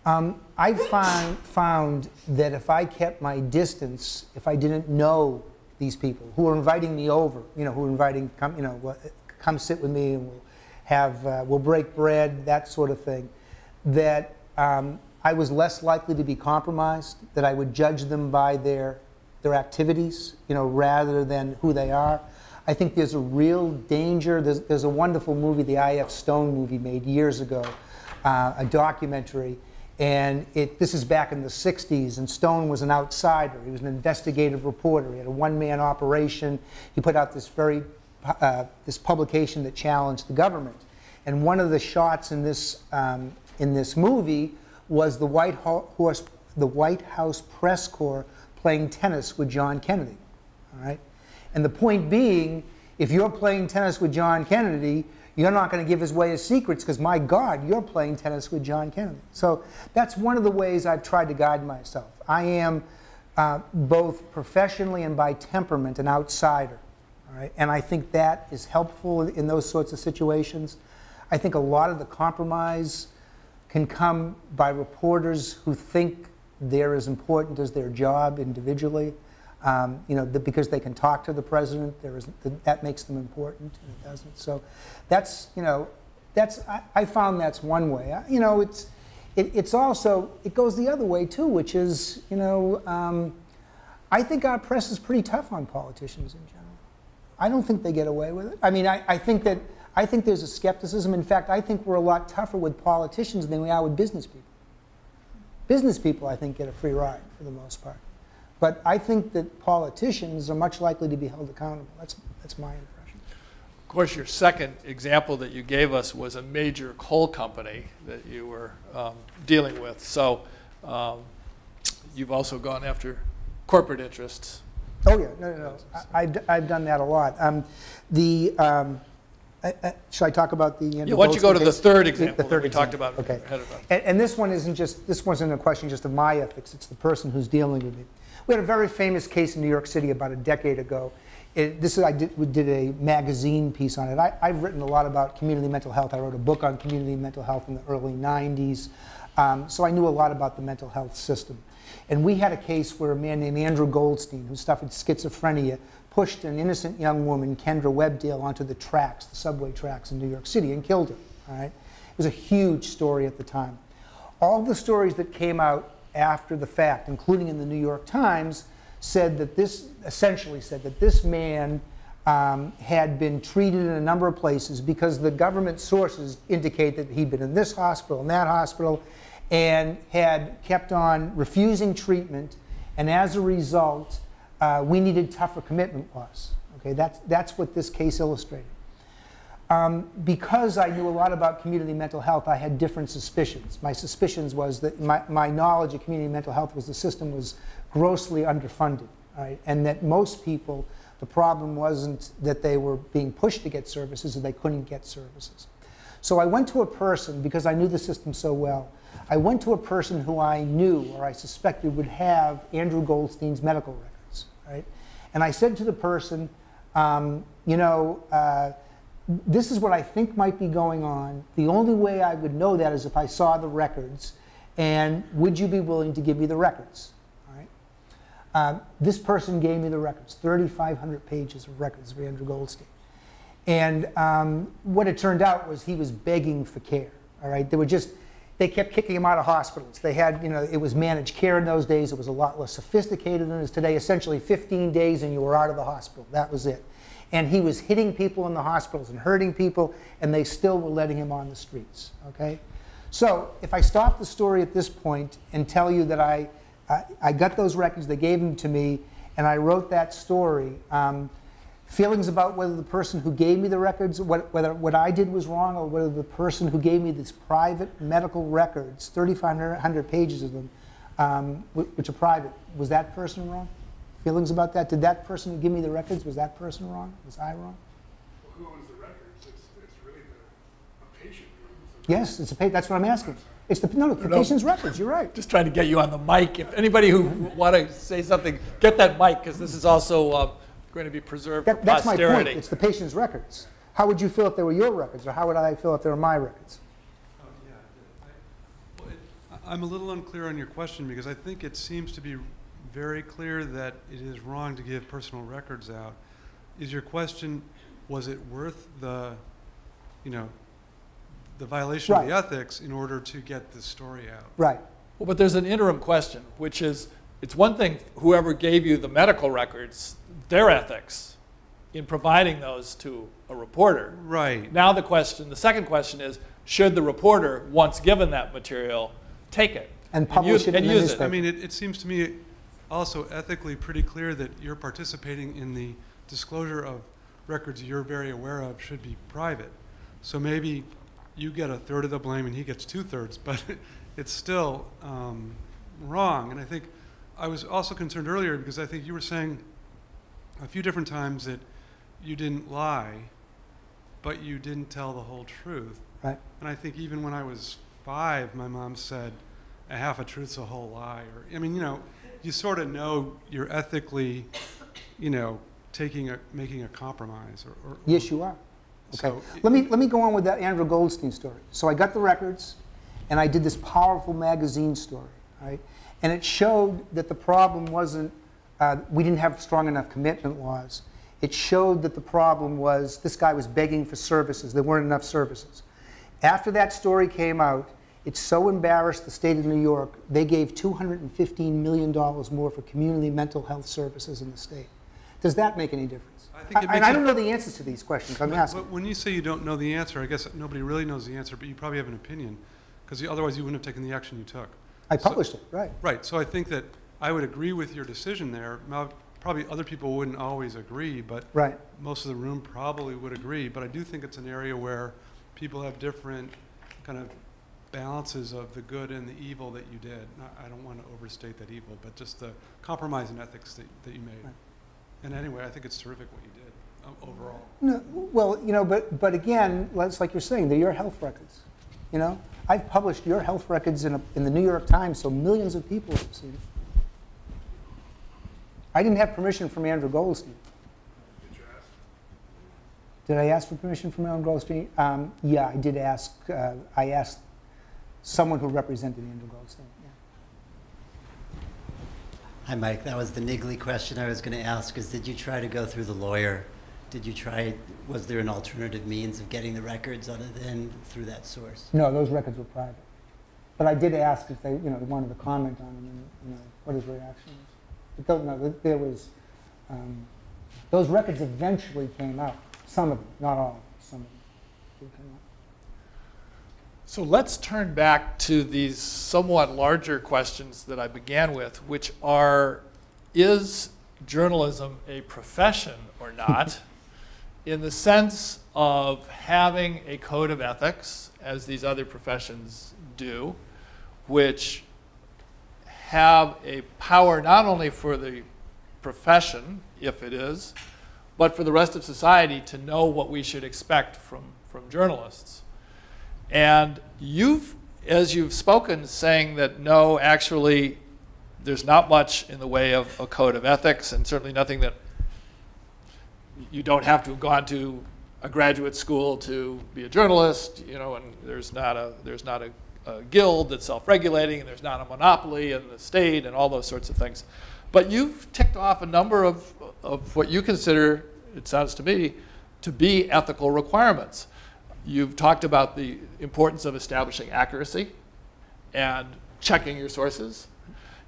I found that if I kept my distance, if I didn't know these people who were inviting me over, you know, who were inviting, come sit with me and we'll break bread, that sort of thing, that I was less likely to be compromised, that I would judge them by their activities, you know, rather than who they are. I think there's a real danger. There's a wonderful movie, the I.F. Stone movie made years ago, a documentary. And this is back in the 60s, and Stone was an outsider. He was an investigative reporter. He had a one-man operation. He put out this publication that challenged the government. And one of the shots in this movie was the White House press corps playing tennis with John Kennedy. All right? And the point being, if you're playing tennis with John Kennedy, you're not going to give away his secrets because, my God, you're playing tennis with John Kennedy. So that's one of the ways I've tried to guide myself. I am both professionally and by temperament an outsider. All right? And I think that is helpful in those sorts of situations. I think a lot of the compromise can come by reporters who think they're as important as their job individually. You know, because they can talk to the president, that makes them important, and it doesn't. So that's, you know, I found that's one way. You know, it's also, it goes the other way too, which is, you know, I think our press is pretty tough on politicians in general. I don't think they get away with it. I mean, I think there's a skepticism. In fact, I think we're a lot tougher with politicians than we are with business people. Business people, I think, get a free ride for the most part. But I think that politicians are much likely to be held accountable. That's my impression. Of course, your second example that you gave us was a major coal company that you were dealing with. So you've also gone after corporate interests. Oh yeah, no. I've done that a lot. Should I talk about the? Yeah, why don't you go to the third example the third that we example. talked about? Okay. Ahead of us. And this one wasn't a question just of my ethics. It's the person who's dealing with me. We had a very famous case in New York City about a decade ago. We did a magazine piece on it. I've written a lot about community mental health. I wrote a book on community mental health in the early 90s. So I knew a lot about the mental health system. And we had a case where a man named Andrew Goldstein, who suffered schizophrenia, pushed an innocent young woman, Kendra Webdale, onto the tracks, the subway tracks in New York City, and killed her. All right? It was a huge story at the time. All the stories that came out after the fact, including in the New York Times, essentially said that this man had been treated in a number of places because the government sources indicate that he'd been in this hospital and that hospital and had kept on refusing treatment, and as a result, we needed tougher commitment laws. Okay, that's what this case illustrated. Because I knew a lot about community mental health, I had different suspicions. My suspicions was that my knowledge of community mental health was the system was grossly underfunded, right? And that most people, the problem wasn't that they were being pushed to get services, or they couldn't get services. So I went to a person, because I knew the system so well, I went to a person who I knew, or I suspected, would have Andrew Goldstein's medical records, right? And I said to the person, this is what I think might be going on. The only way I would know that is if I saw the records, and would you be willing to give me the records? All right. This person gave me the records, 3,500 pages of records of Andrew Goldstein. And what it turned out was he was begging for care. All right. They kept kicking him out of hospitals. They had, it was managed care in those days. It was a lot less sophisticated than it is today. Essentially 15 days and you were out of the hospital. That was it. And he was hitting people in the hospitals and hurting people, and they still were letting him on the streets, okay? So if I stop the story at this point and tell you that I got those records, they gave them to me, and I wrote that story, feelings about whether the person who gave me the records, whether what I did was wrong, or whether the person who gave me these private medical records, 3,500 pages of them, which are private, was that person wrong? Feelings about that? Did that person who gave me the records, was that person wrong? Was I wrong? Well, who owns the records? It's really a patient who owns the records. Yes, it's that's what I'm asking. It's the patient's records. You're right. Just trying to get you on the mic. If anybody who want to say something, get that mic, because this is also going to be preserved for That's my posterity. point. It's the patient's records. How would you feel if they were your records, or how would I feel if they were my records? I'm a little unclear on your question, because I think it seems to be very clear that it is wrong to give personal records out. Is your question, was it worth the, the violation of the ethics in order to get the story out? Right. Well, but there's an interim question, which is, it's one thing, whoever gave you the medical records, their ethics in providing those to a reporter. Right. Now the second question is, should the reporter, once given that material, take it and publish it in the use newspaper? I mean, it seems to me also ethically pretty clear that you're participating in the disclosure of records you're very aware of should be private. So maybe you get a third of the blame and he gets 2/3, but it's still wrong. And I think I was also concerned earlier, because I think you were saying a few different times that you didn't lie, but you didn't tell the whole truth. Right. And I think even when I was 5, my mom said, a half a truth's a whole lie. Or, I mean, you sort of know you're ethically, making a compromise. Or Yes, you are. Okay. So let me go on with that Andrew Goldstein story. So I got the records, and I did this powerful magazine story, right? And it showed that the problem wasn't we didn't have strong enough commitment laws. It showed that the problem was this guy was begging for services. There weren't enough services. After that story came out, it so embarrassed the state of New York, they gave $215 million more for community mental health services in the state. Does that make any difference? I think it makes and I don't know the answers to these questions. I'm asking. But when you say you don't know the answer, I guess nobody really knows the answer, but you probably have an opinion, because otherwise you wouldn't have taken the action you took. I published it, right. Right. So I think that I would agree with your decision there. Now, probably other people wouldn't always agree, but right. Most of the room probably would agree. But I do think it's an area where people have different kind of balances of the good and the evil that you did. I don't want to overstate that evil, but just the compromise in ethics that you made. Right. And anyway, I think it's terrific what you did overall. No, well, but again, it's like you're saying, they're your health records. I've published your health records in the New York Times, so millions of people have seen it. I didn't have permission from Andrew Goldstein. Did you ask? Did I ask for permission from Andrew Goldstein? Yeah, I did ask. I asked someone who represented Andrew Goldstein. Yeah. Hi, Mike. That was the niggly question I was going to ask, is did you try to go through the lawyer? Was there an alternative means of getting the records other than through that source? No, those records were private. But I did ask if they wanted to comment on them and what his reaction was. But there was, those records eventually came out. Some of them, not all, some of them did come out. So let's turn back to these somewhat larger questions that I began with, which are, is journalism a profession or not? In the sense of having a code of ethics, as these other professions do, which have a power not only for the profession, if it is, but for the rest of society to know what we should expect from journalists. And as you've spoken, saying that no, actually, there's not much in the way of a code of ethics, and certainly nothing that you don't have to have gone to a graduate school to be a journalist, and there's not a guild that's self-regulating, and there's not a monopoly in the state, and all those sorts of things. But you've ticked off a number of what you consider, it sounds to me, to be ethical requirements. You've talked about the importance of establishing accuracy and checking your sources.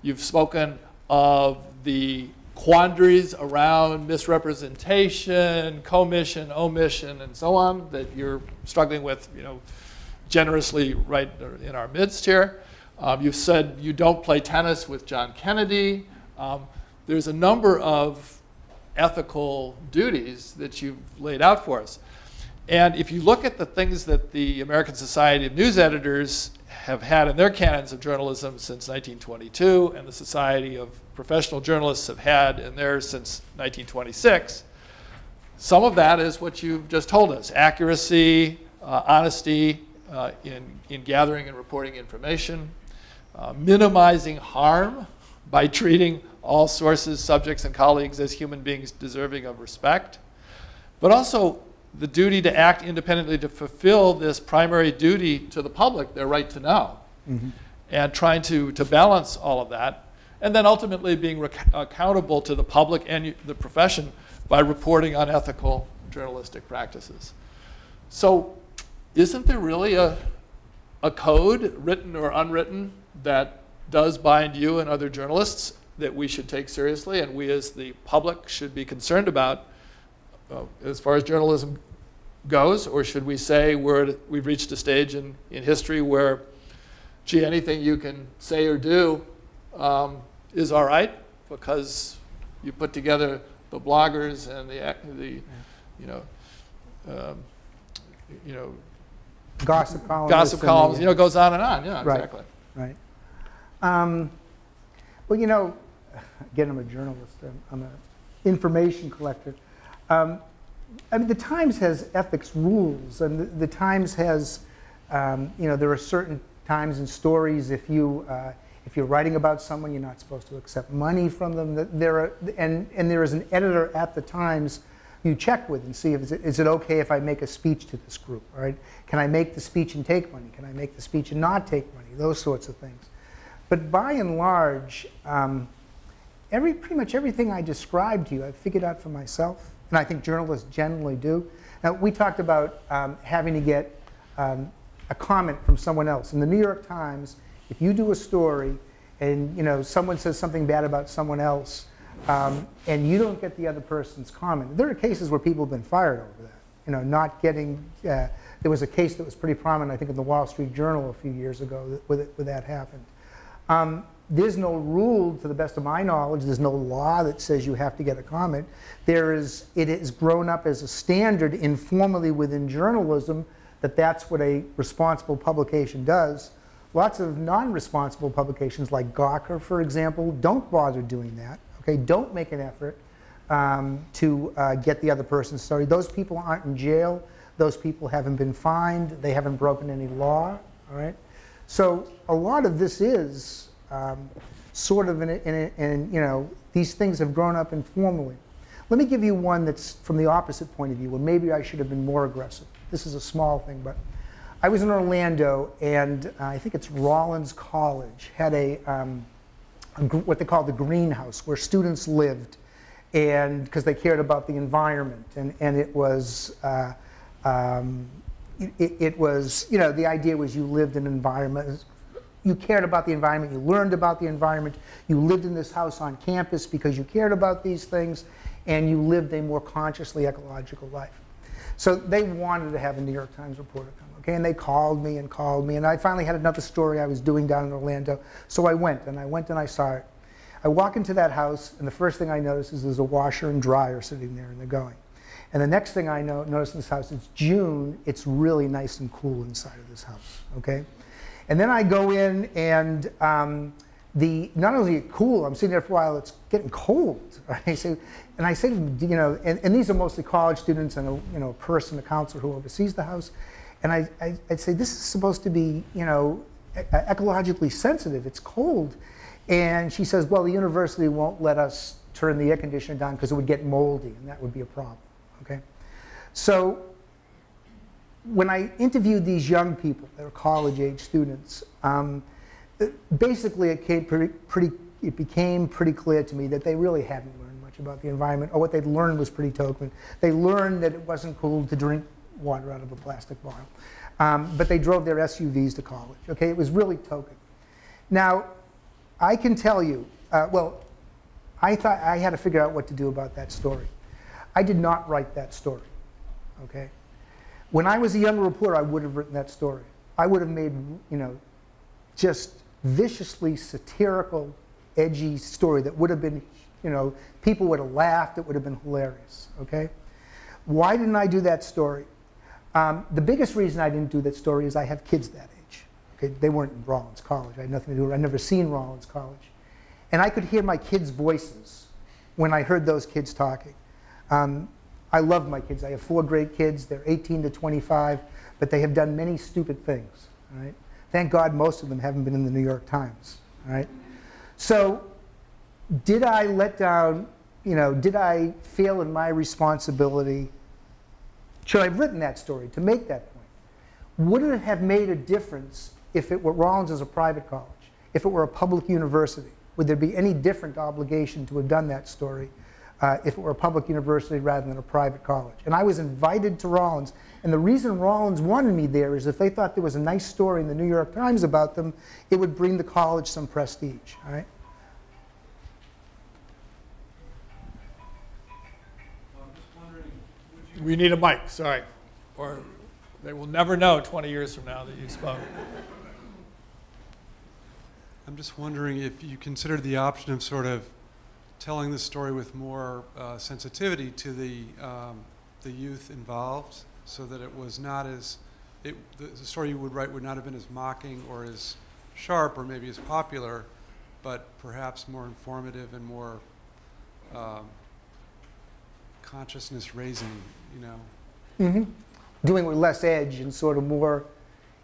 You've spoken of the quandaries around misrepresentation, commission, omission, and so on that you're struggling with, generously right in our midst here. You've said you don't play tennis with John Kennedy. There's a number of ethical duties that you've laid out for us. And if you look at the things that the American Society of News Editors have had in their canons of journalism since 1922, and the Society of Professional Journalists have had in theirs since 1926, some of that is what you've just told us: accuracy, honesty in gathering and reporting information, minimizing harm by treating all sources, subjects, and colleagues as human beings deserving of respect, but also the duty to act independently to fulfill this primary duty to the public, their right to know, and trying to balance all of that, and then ultimately being accountable to the public and the profession by reporting on ethical journalistic practices. So isn't there really a code, written or unwritten, that does bind you and other journalists that we should take seriously and we as the public should be concerned about as far as journalism goes? Or should we say we've reached a stage in history where, gee, anything you can say or do is all right because you put together the bloggers and the gossip columns. Gossip columns, it goes on and on. Yeah, right, exactly. Right. Well, again, I'm a journalist. I'm an information collector. I mean, the Times has ethics rules, and the Times has, there are certain times in stories if you're writing about someone, you're not supposed to accept money from them. And there is an editor at the Times you check with and see if is it okay if I make a speech to this group, all right? Can I make the speech and take money? Can I make the speech and not take money? Those sorts of things. But by and large, pretty much everything I described to you, I've figured out for myself, and I think journalists generally do. Now, we talked about having to get a comment from someone else. In the New York Times, if you do a story and someone says something bad about someone else, and you don't get the other person's comment, there are cases where people have been fired over that. Not getting. There was a case that was pretty prominent, I think, in the Wall Street Journal a few years ago where that happened. There's no rule, to the best of my knowledge, there's no law that says you have to get a comment. It has grown up as a standard informally within journalism that that's what a responsible publication does. Lots of non-responsible publications like Gawker, for example, don't bother doing that. Okay, don't make an effort to get the other person's story. Those people aren't in jail. Those people haven't been fined. They haven't broken any law. All right. So a lot of this is sort of these things have grown up informally. Let me give you one that's from the opposite point of view, where maybe I should have been more aggressive. This is a small thing, but I was in Orlando, and I think it's Rollins College had what they called the greenhouse, where students lived, and because they cared about the environment, and it was the idea was you lived in an environment. You cared about the environment, you learned about the environment, you lived in this house on campus because you cared about these things, and you lived a more consciously ecological life. So they wanted to have a New York Times reporter come, okay? And they called me, and I finally had another story I was doing down in Orlando, so I went and I saw it. I walk into that house, and the first thing I notice is there's a washer and dryer sitting there, and they're going. And the next thing I notice in this house, it's June, it's really nice and cool inside of this house, okay? And then I go in, and not only is it cool, I'm sitting there for a while, it's getting cold. Right? I say to them, and these are mostly college students and a person, a counselor who oversees the house, and I'd say, this is supposed to be, ecologically sensitive. It's cold. And she says, well, the university won't let us turn the air conditioner down because it would get moldy, and that would be a problem. Okay? So when I interviewed these young people, they were college-age students, basically it became pretty clear to me that they really hadn't learned much about the environment, or what they'd learned was pretty token. They learned that it wasn't cool to drink water out of a plastic bottle, but they drove their SUVs to college. Okay, it was really token. Now, I can tell you, I thought I had to figure out what to do about that story. I did not write that story, okay? When I was a young reporter, I would have written that story. I would have made, just viciously satirical, edgy story that would have been, people would have laughed, it would have been hilarious, okay? Why didn't I do that story? The biggest reason I didn't do that story is I have kids that age. Okay? They weren't in Rollins College. I had nothing to do with it. I'd never seen Rollins College. And I could hear my kids' voices when I heard those kids talking. I love my kids. I have 4 great kids. They're 18 to 25, but they have done many stupid things. Right? Thank God most of them haven't been in the New York Times. Right? So did I let down, did I fail in my responsibility? Should I have written that story to make that point? Would it have made a difference if it were Rollins as a private college, if it were a public university? Would there be any different obligation to have done that story if it were a public university rather than a private college? And I was invited to Rollins. And the reason Rollins wanted me there is if they thought there was a nice story in the New York Times about them, it would bring the college some prestige. All right? We need a mic, sorry. Or they will never know 20 years from now that you spoke. I'm just wondering if you considered the option of sort of telling the story with more sensitivity to the youth involved, so that it was not as, the story you would write would not have been as mocking or as sharp or maybe as popular, but perhaps more informative and more consciousness raising, Mm-hmm. Doing with less edge and sort of more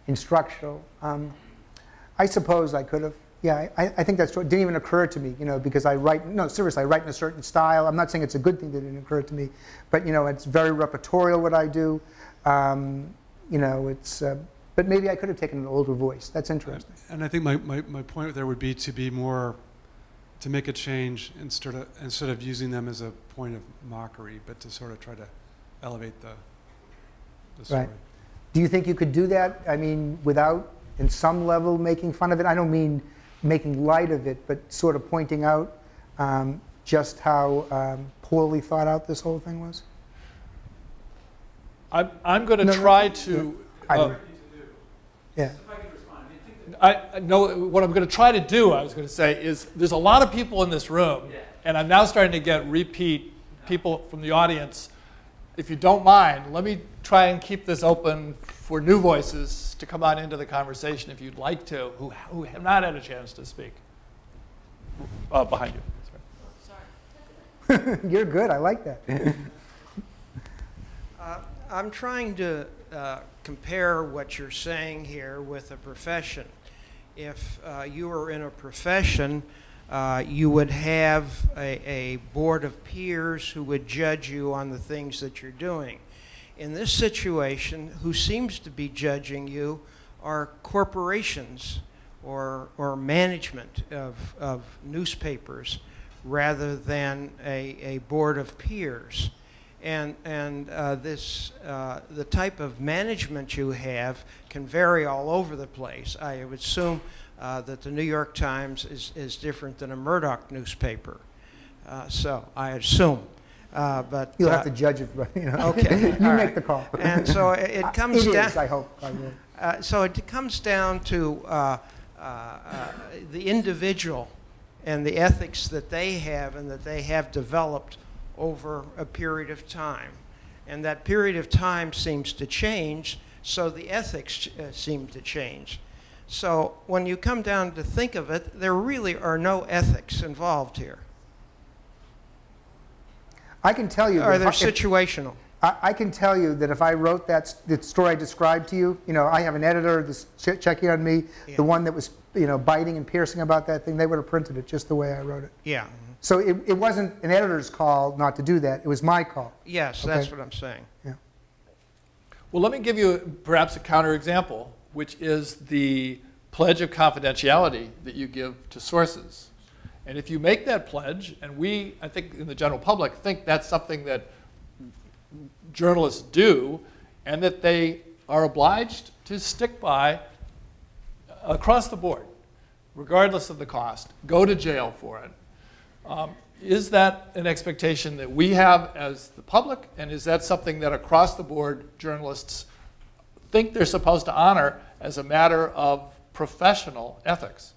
instructional. I suppose I could have. Yeah, I think that's true. It didn't even occur to me, because I write, no, seriously, I write in a certain style. I'm not saying it's a good thing that it didn't occur to me, but, it's very repertorial what I do. But maybe I could have taken an older voice. That's interesting. And I think my point there would be to be more, to make a change instead of using them as a point of mockery, but to sort of try to elevate the story. Right. Do you think you could do that? I mean, without, in some level, making fun of it? I don't mean making light of it, but sort of pointing out just how poorly thought out this whole thing was? I'm going to try to... yeah. No, what I'm going to try to do, I was going to say, is there's a lot of people in this room, and I'm now starting to get repeat people from the audience. If you don't mind, let me try and keep this open for new voices to come on into the conversation if you'd like to, who have not had a chance to speak. Behind you. Sorry. You're good. I like that. I'm trying to compare what you're saying here with a profession. If you were in a profession, you would have a board of peers who would judge you on the things that you're doing. In this situation, who seems to be judging you are corporations or management of newspapers rather than a board of peers. And the type of management you have can vary all over the place. I would assume that the New York Times is different than a Murdoch newspaper. So I assume. But you'll have to judge it, Okay. You make the call. And so it comes down. It is, I hope. So it comes down to the individual and the ethics that they have and that they have developed over a period of time. And that period of time seems to change, so the ethics seem to change. So when you come down to think of it, there really are no ethics involved here. I can tell you. Or they're situational. I can tell you that if I wrote that story I described to you, I have an editor that's checking on me. Yeah. The one that was, biting and piercing about that thing, they would have printed it just the way I wrote it. Yeah. So it wasn't an editor's call not to do that. It was my call. Yes, okay? That's what I'm saying. Yeah. Well, let me give you perhaps a counterexample, which is the pledge of confidentiality that you give to sources. And if you make that pledge, and we, I think in the general public, think that's something that journalists do, and that they are obliged to stick by across the board, regardless of the cost, go to jail for it. Is that an expectation that we have as the public, and is that something that across the board journalists think they're supposed to honor as a matter of professional ethics?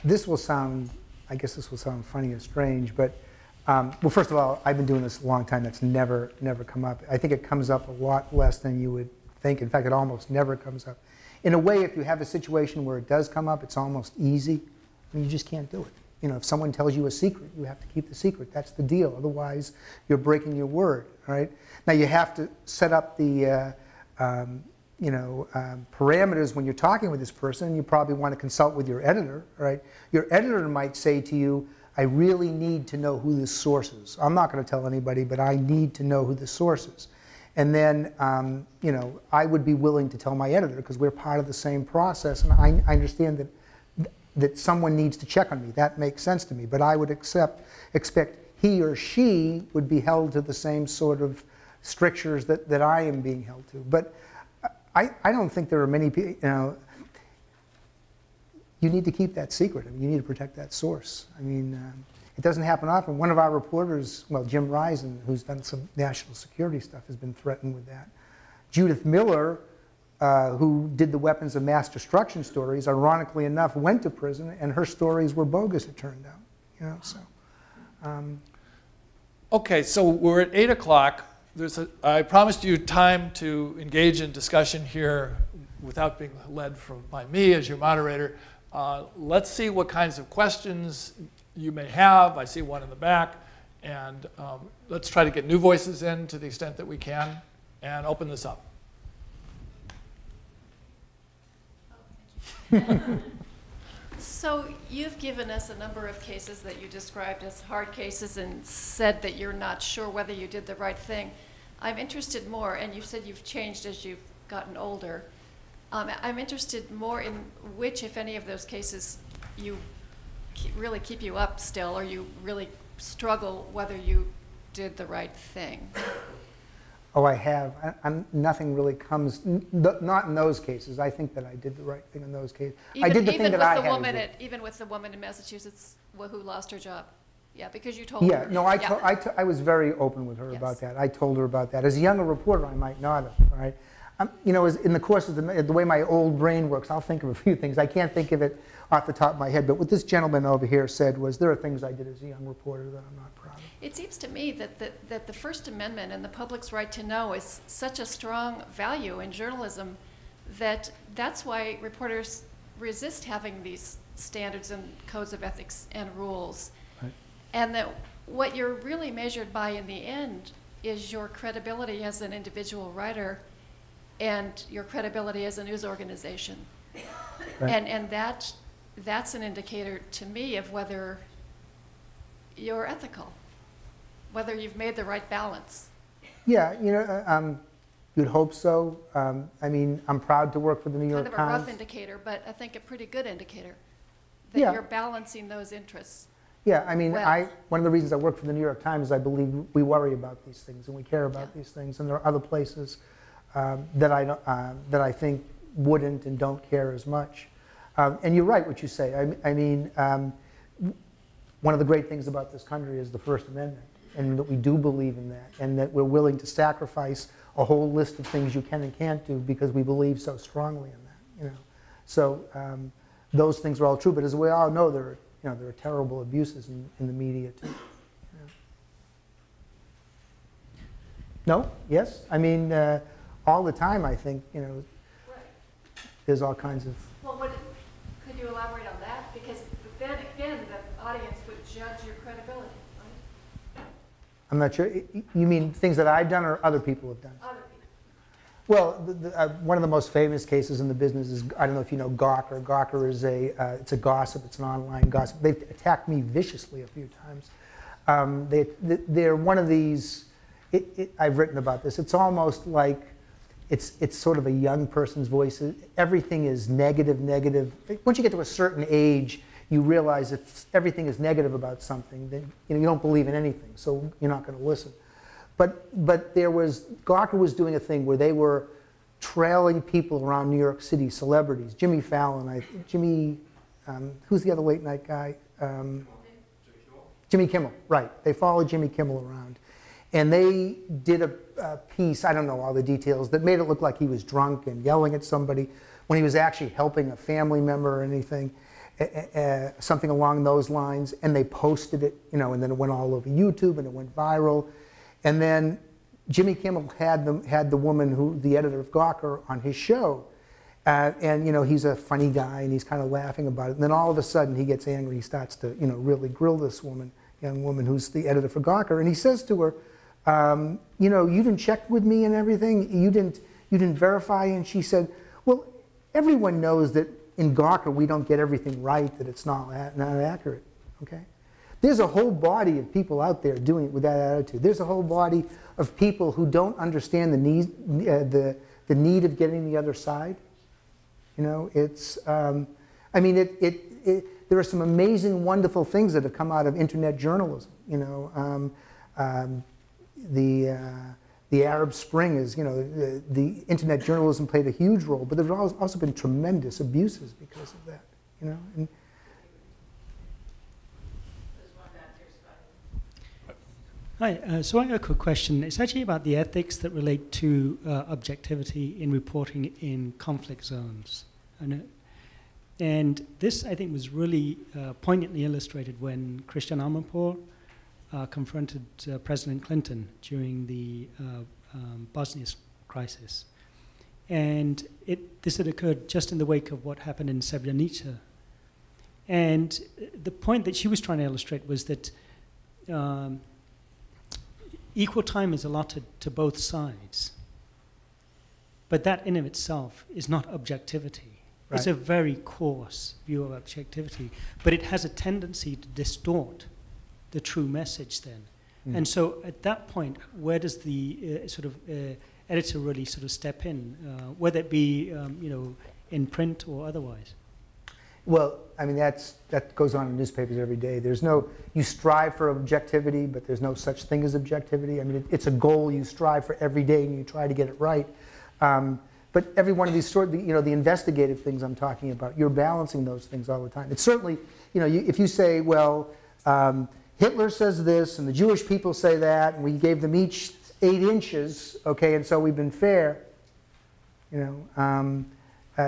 This will sound, I guess this will sound funny or strange, but well, first of all, I've been doing this a long time. That's never come up. I think it comes up a lot less than you would think. In fact, it almost never comes up. In a way, if you have a situation where it does come up, it's almost easy, and you just can't do it. You know, if someone tells you a secret, you have to keep the secret. That's the deal. Otherwise, you're breaking your word, right? Now, you have to set up the parameters when you're talking with this person. You probably want to consult with your editor, right? Your editor might say to you, I really need to know who the source is. I'm not going to tell anybody, but I need to know who the source is. And then, I would be willing to tell my editor because we're part of the same process, and I understand that someone needs to check on me. That makes sense to me. But I would expect he or she would be held to the same sort of strictures that I am being held to. But I don't think there are many people, you need to keep that secret. I mean, you need to protect that source. I mean, it doesn't happen often. One of our reporters, well, Jim Risen, who's done some national security stuff, has been threatened with that. Judith Miller, who did the weapons of mass destruction stories, ironically enough, went to prison, and her stories were bogus, it turned out. You know, so. Okay, so we're at 8 o'clock. I promised you time to engage in discussion here without being led by me as your moderator. Let's see what kinds of questions you may have. I see one in the back. And let's try to get new voices in to the extent that we can and open this up. So you've given us a number of cases that you described as hard cases and said that you're not sure whether you did the right thing. I'm interested more, and you said you've changed as you've gotten older. I'm interested more in which, if any, of those cases you really keep you up still, or you really struggle whether you did the right thing. Oh, I have. Nothing really comes, not in those cases. I think that I did the right thing in those cases. I did the thing that I had to do. Even with the woman in Massachusetts who lost her job. Yeah, because you told her. Yeah, no, I was very open with her about that. I told her about that. As a younger reporter, I might not have, all right? You know, in the course of the way my old brain works, I'll think of a few things. I can't think of it off the top of my head, but what this gentleman over here said was there are things I did as a young reporter that I'm not proud of. It seems to me that the First Amendment and the public's right to know is such a strong value in journalism that's why reporters resist having these standards and codes of ethics and rules. Right. And that what you're really measured by in the end is your credibility as an individual writer and your credibility as a news organization. Right. And that's an indicator to me of whether you're ethical, whether you've made the right balance. Yeah, you know, you'd hope so. I mean, I'm proud to work for the New York Times. Kind of a rough indicator, but I think a pretty good indicator that you're balancing those interests. Yeah, I mean, one of the reasons I work for the New York Times is I believe we worry about these things and we care about these things, and there are other places that I think wouldn't and don't care as much. And you're right what you say. I mean, one of the great things about this country is the First Amendment, and that we do believe in that, and that we're willing to sacrifice a whole list of things you can and can't do because we believe so strongly in that. You know, so those things are all true. But as we all know, there are terrible abuses in the media too. You know. No? Yes? I mean, all the time. I think there's all kinds of. Well, could you elaborate on that? Because then again, the audience would judge your credibility, right? I'm not sure. You mean things that I've done or other people have done? Other people. Well, one of the most famous cases in the business is, I don't know if you know Gawker. Gawker is it's a gossip. It's an online gossip. They've attacked me viciously a few times. They're one of these. I've written about this. It's almost like it's sort of a young person's voice. Everything is negative. Once you get to a certain age, you realize if everything is negative about something, then you don't believe in anything, so you're not going to listen. But Gawker was doing a thing where they were trailing people around New York City, celebrities. Jimmy Fallon, who's the other late night guy? Jimmy Kimmel, right. They followed Jimmy Kimmel around. And they did a piece, I don't know all the details, that made it look like he was drunk and yelling at somebody when he was actually helping a family member or anything, something along those lines. And they posted it, you know, and then it went all over YouTube and it went viral. And then Jimmy Kimmel had the woman, the editor of Gawker, on his show. And, you know, he's a funny guy and he's kind of laughing about it. And then all of a sudden he gets angry. He starts to, you know, really grill this woman, young woman who's the editor for Gawker. And he says to her, you know, you didn't check with me and everything. You didn't verify. And she said, well, everyone knows that in Gawker we don't get everything right, that it's not accurate. Okay? There's a whole body of people out there doing it with that attitude. There's a whole body of people who don't understand the need of getting the other side. You know, it's. I mean, there are some amazing, wonderful things that have come out of internet journalism. You know. The Arab Spring is, you know, the internet journalism played a huge role, but there have also been tremendous abuses because of that, you know. And hi, so I got a quick question. It's actually about the ethics that relate to objectivity in reporting in conflict zones. And this, I think, was really poignantly illustrated when Christian Amanpour confronted President Clinton during the Bosnia crisis. And this had occurred just in the wake of what happened in Srebrenica. And the point that she was trying to illustrate was that equal time is allotted to both sides. But that in of itself is not objectivity. Right. It's a very coarse view of objectivity, but it has a tendency to distort the true message then. Mm. And so at that point, where does the editor really sort of step in, whether it be you know, in print or otherwise? Well, I mean, that goes on in newspapers every day. There's no, you strive for objectivity, but there's no such thing as objectivity. I mean, it's a goal you strive for every day and you try to get it right. But every one of these you know, the investigative things I'm talking about, you're balancing those things all the time. It's certainly, you know, if you say, well, Hitler says this and the Jewish people say that, and we gave them each 8 inches, okay, and so we've been fair, you know,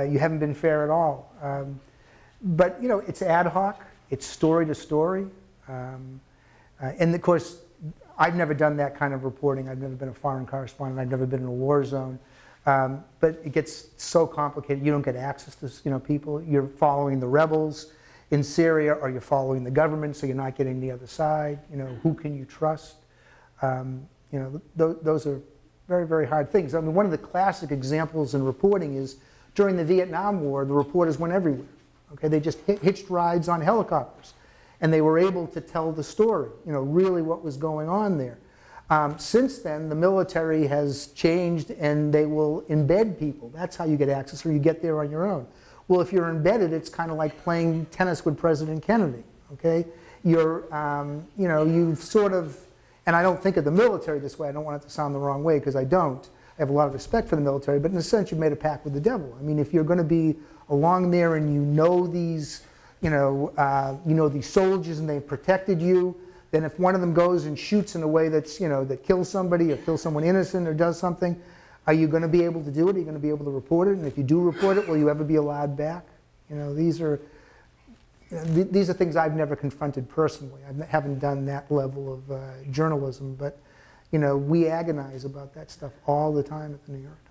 you haven't been fair at all. But, you know, it's ad hoc, it's story to story. And of course, I've never done that kind of reporting. I've never been a foreign correspondent. I've never been in a war zone. But it gets so complicated. You don't get access to, you know, people. You're following the rebels in Syria, or you're following the government, so you're not getting the other side. You know, who can you trust? You know, those are very, very hard things. I mean, one of the classic examples in reporting is during the Vietnam War, the reporters went everywhere. Okay, they just hitched rides on helicopters, and they were able to tell the story. You know, really what was going on there. Since then, the military has changed, and they will embed people. That's how you get access, or you get there on your own. Well, if you're embedded, it's kind of like playing tennis with President Kennedy. Okay, you're, you know, you've sort of, and I don't think of the military this way. I don't want it to sound the wrong way, because I don't. I have a lot of respect for the military, but in a sense, you've made a pact with the devil. I mean, if you're going to be along there and you know these, you know these soldiers, and they've protected you, then if one of them goes and shoots in a way that's, you know, that kills somebody or kills someone innocent or does something, are you going to be able to do it? Are you going to be able to report it? And if you do report it, will you ever be allowed back? You know, these are things I've never confronted personally. I haven't done that level of journalism, but, you know, we agonize about that stuff all the time at the New York Times.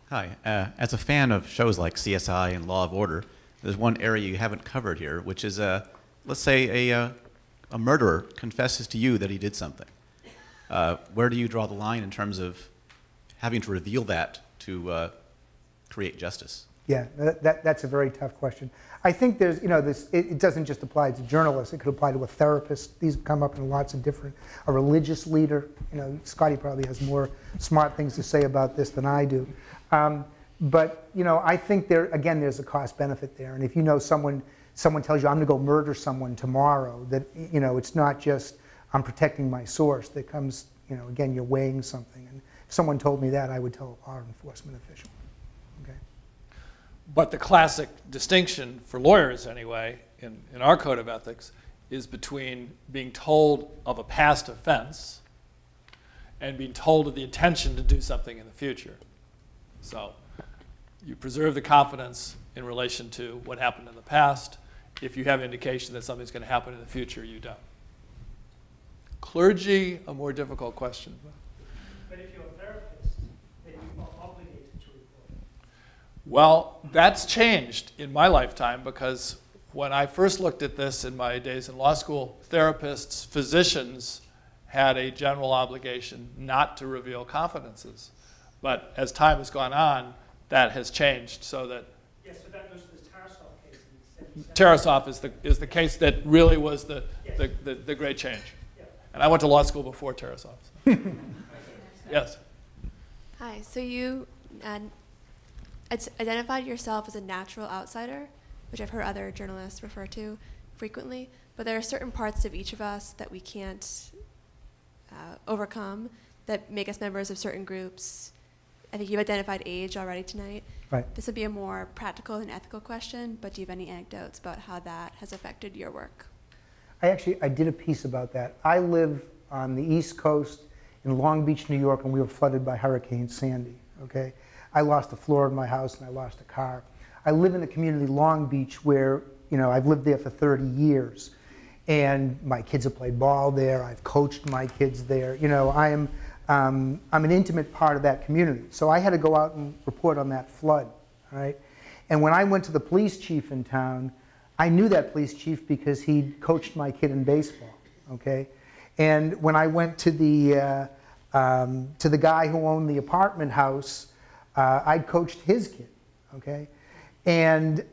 Hi. As a fan of shows like CSI and Law of Order, there's one area you haven't covered here, which is, let's say a murderer confesses to you that he did something. Where do you draw the line in terms of having to reveal that to create justice? Yeah, that's a very tough question. I think there's, you know, it doesn't just apply to journalists. It could apply to a therapist. These come up in lots of different, a religious leader. You know, Scotty probably has more smart things to say about this than I do. But, you know, I think again, there's a cost benefit there. And if you know someone tells you, I'm going to go murder someone tomorrow, that, you know, it's not just, I'm protecting my source. That comes, you know, again, you're weighing something. And if someone told me that, I would tell a law enforcement official. Okay. But the classic distinction for lawyers, anyway, in our code of ethics, is between being told of a past offense and being told of the intention to do something in the future. So you preserve the confidence in relation to what happened in the past. If you have indication that something's going to happen in the future, you don't. Clergy, a more difficult question. But if you're a therapist, then you are obligated to report. Well, that's changed in my lifetime, because when I first looked at this in my days in law school, therapists, physicians had a general obligation not to reveal confidences. But as time has gone on, that has changed so that Yes, so that goes to the Tarasov case in 77. Tarasov is the case that really was the great change. Yeah. And I went to law school before Tarasov. So. Yes. Hi, so you identified yourself as a natural outsider, which I've heard other journalists refer to frequently, but there are certain parts of each of us that we can't overcome that make us members of certain groups. I think you've identified age already tonight. Right. This would be a more practical and ethical question, but do you have any anecdotes about how that has affected your work? I did a piece about that. I live on the East Coast in Long Beach, New York, and we were flooded by Hurricane Sandy, okay? I lost a floor in my house and I lost a car. I live in the community Long Beach where, I've lived there for 30 years. And my kids have played ball there. I've coached my kids there. I'm an intimate part of that community. So I had to go out and report on that flood, right? And when I went to the police chief in town, I knew that police chief because he'd coached my kid in baseball, okay? And when I went to the guy who owned the apartment house, I'd coached his kid, okay? And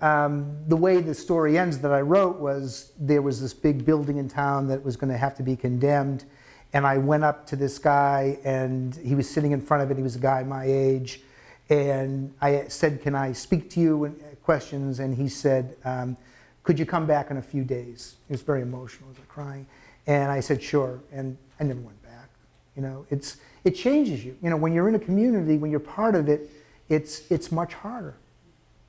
the way the story ends that I wrote was there was this big building in town that was going to have to be condemned. And I went up to this guy, and he was sitting in front of it. He was a guy my age. And I said, "Can I speak to you?" And questions. And he said, "Could you come back in a few days?" He was very emotional. He was crying. And I said, "Sure." And I never went back. It changes you. When you're in a community, when you're part of it, it's much harder.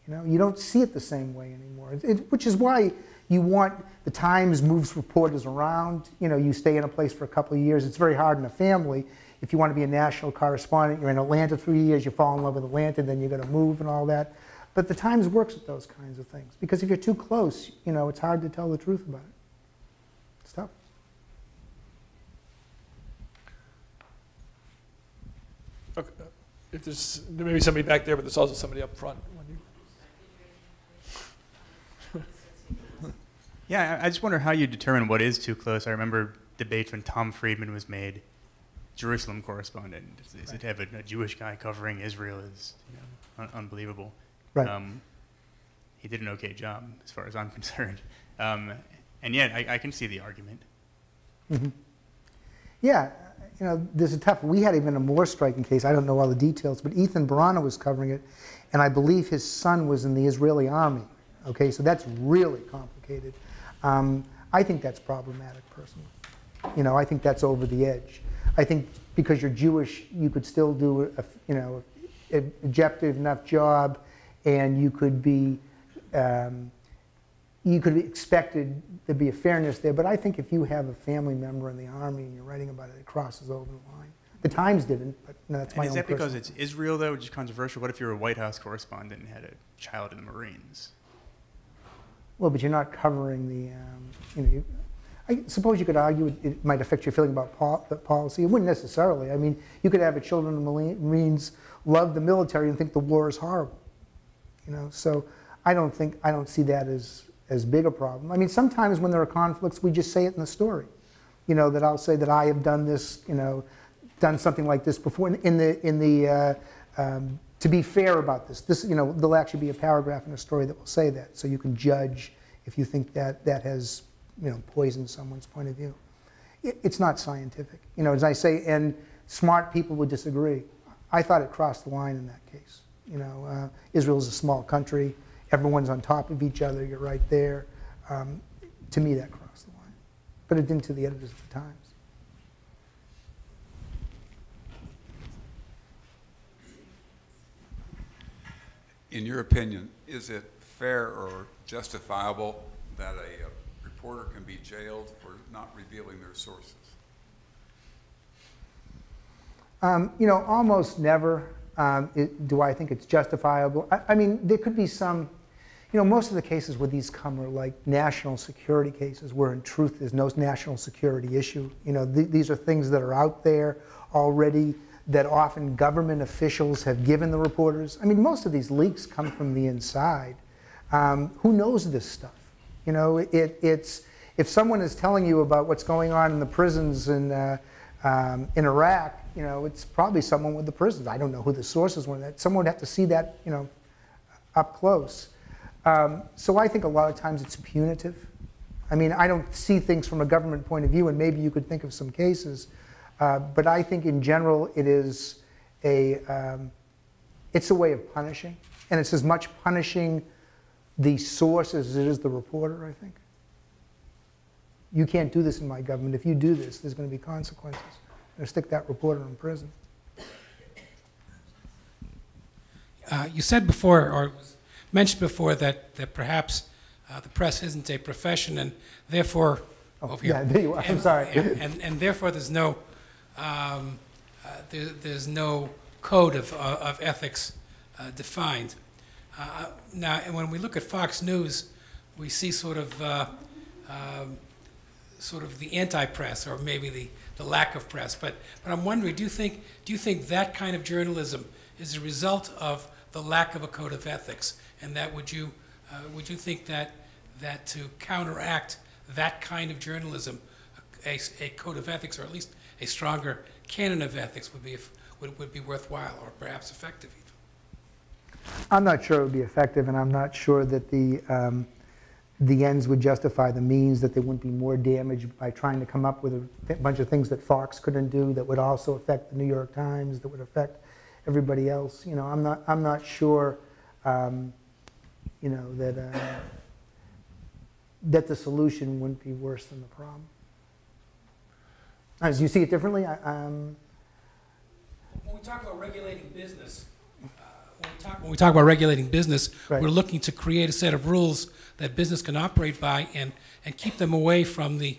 You don't see it the same way anymore, which is why you want the Times moves reporters around. You stay in a place for a couple of years. It's very hard in a family. If you want to be a national correspondent, you're in Atlanta 3 years, you fall in love with Atlanta, then you're going to move and all that. But the Times works with those kinds of things because if you're too close, it's hard to tell the truth about it. It's tough. Okay. If there may be somebody back there, but there's also somebody up front. Yeah, I just wonder how you determine what is too close. I remember debates when Tom Friedman was made Jerusalem correspondent. Is to have a Jewish guy covering Israel is unbelievable. Right. He did an okay job, as far as I'm concerned. And yet, I can see the argument. Mm-hmm. Yeah, there's a tough. We had even a more striking case. I don't know all the details, but Ethan Barana was covering it, and I believe his son was in the Israeli army. Okay, so that's really complicated. I think that's problematic, personally. I think that's over the edge. I think because you're Jewish, you could still do an objective enough job, and you could be expected to be a fairness there. But I think if you have a family member in the army and you're writing about it, it crosses over the line. The Times didn't, but that's my own. Is that because it's Israel, though, which is controversial? What if you're a White House correspondent and had a child in the Marines? Well, but you're not covering the, I suppose you could argue it might affect your feeling about the policy. It wouldn't necessarily. I mean, you could have a children in the Marines love the military and think the war is horrible. So I don't see that as big a problem. I mean, sometimes when there are conflicts, we just say it in the story. That I'll say that I have done this, done something like this before. To be fair about this, there'll actually be a paragraph in a story that will say that, so you can judge if you think that has, poisoned someone's point of view. It's not scientific, as I say, and smart people would disagree. I thought it crossed the line in that case. Israel's a small country, everyone's on top of each other, you're right there. To me, that crossed the line, but it didn't to the editors of the Times. in your opinion, is it fair or justifiable that a reporter can be jailed for not revealing their sources? You know, almost never do I think it's justifiable. I mean, there could be some, you know, most of the cases where these come are like national security cases where in truth there's no national security issue. You know, these are things that are out there already that often government officials have given the reporters. I mean, most of these leaks come from the inside. Who knows this stuff? You know, it's if someone is telling you about what's going on in the prisons in Iraq, you know, it's probably someone with the prisons. I don't know who the sources were. That someone would have to see that, you know, up close. So I think a lot of times it's punitive. I mean, I don't see things from a government point of view, and maybe you could think of some cases, but I think in general it is it's a way of punishing, and it's as much punishing the source as it is the reporter, I think. You can't do this in my government. If you do this, there's going to be consequences. Or stick that reporter in prison. You said before, or was mentioned before, that perhaps the press isn't a profession, and therefore, yeah, there you are. I'm sorry. And therefore, there's no there's no code of ethics defined. Now, when we look at Fox News, we see sort of the anti-press, or maybe the lack of press. But I'm wondering, do you think that kind of journalism is a result of the lack of a code of ethics, and that would you think that to counteract that kind of journalism, a code of ethics, or at least a stronger canon of ethics, would be worthwhile, or perhaps effective even? I'm not sure it would be effective, and I'm not sure that the ends would justify the means, that there wouldn't be more damage by trying to come up with a bunch of things that Fox couldn't do that would also affect the New York Times, that would affect everybody else. You know, I'm not sure, you know, that the solution wouldn't be worse than the problem. As you see it differently, when we talk about regulating business, when we talk about regulating business, right, we're looking to create a set of rules that business can operate by, and keep them away from the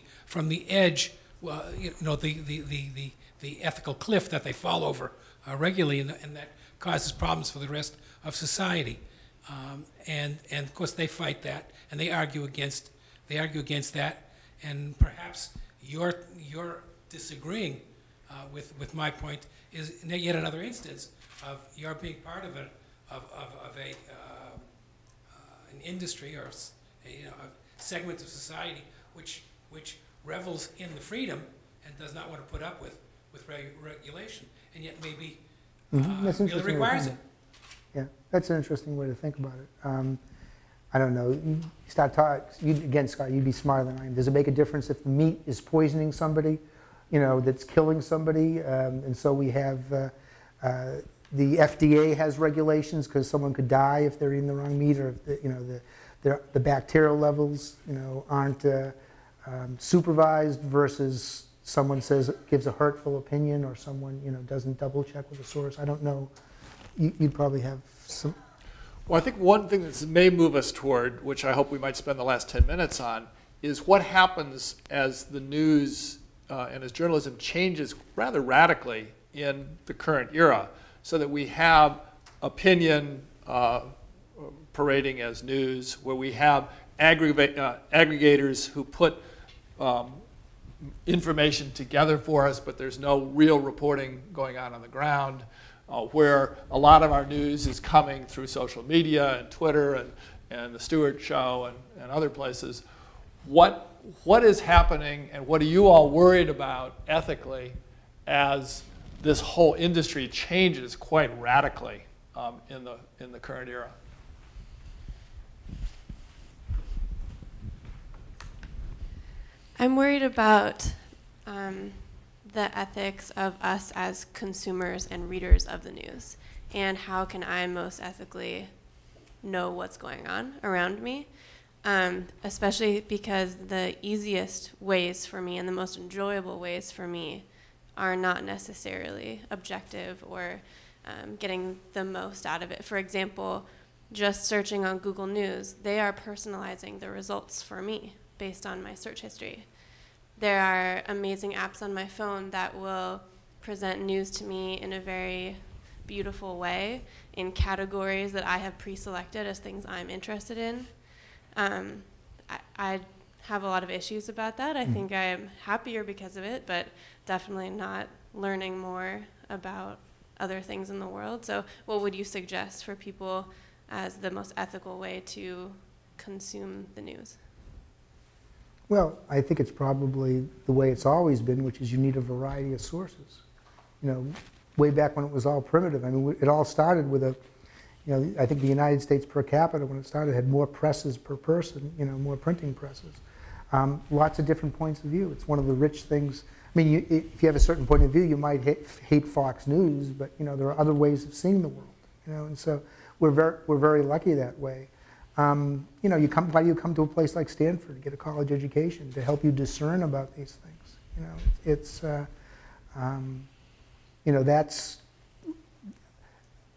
edge, you know, the ethical cliff that they fall over regularly, and that causes problems for the rest of society. And of course they fight that, and they argue against that, and perhaps your disagreeing with my point is yet another instance of your being part of an industry, or a segment of society which revels in the freedom and does not want to put up with regulation, and yet maybe really requires it. Yeah, that's an interesting way to think about it. I don't know. You start talking again, Scott. You'd be smarter than I am. Does it make a difference if the meat is poisoning somebody, you know, that's killing somebody? And so we have the FDA has regulations because someone could die if they're eating the wrong meat, or if you know the bacterial levels, you know, aren't supervised, versus someone gives a hurtful opinion, or someone, you know, doesn't double check with the source. I don't know. You'd probably have some. Well, I think one thing that may move us toward, which I hope we might spend the last 10 minutes on, is what happens as the news and as journalism changes rather radically in the current era, so that we have opinion parading as news, where we have aggregators who put information together for us, but there's no real reporting going on the ground, where a lot of our news is coming through social media and Twitter and the Stewart Show and other places. What is happening, and what are you all worried about ethically as this whole industry changes quite radically in the current era? I'm worried about the ethics of us as consumers and readers of the news, and how can I most ethically know what's going on around me, especially because the easiest ways for me and the most enjoyable ways for me are not necessarily objective or getting the most out of it. For example, just searching on Google News, they are personalizing the results for me based on my search history. There are amazing apps on my phone that will present news to me in a very beautiful way in categories that I have pre-selected as things I'm interested in. I have a lot of issues about that. I think I am happier because of it, but definitely not learning more about other things in the world. So what would you suggest for people as the most ethical way to consume the news? Well, I think it's probably the way it's always been, which is you need a variety of sources. You know, way back when it was all primitive. I mean, it all started with I think the United States per capita, when it started, had more presses per person, more printing presses. Lots of different points of view. It's one of the rich things. I mean, if you have a certain point of view, you might hate Fox News, but, there are other ways of seeing the world, and so we're very lucky that way. You come to a place like Stanford to get a college education to help you discern about these things. That's,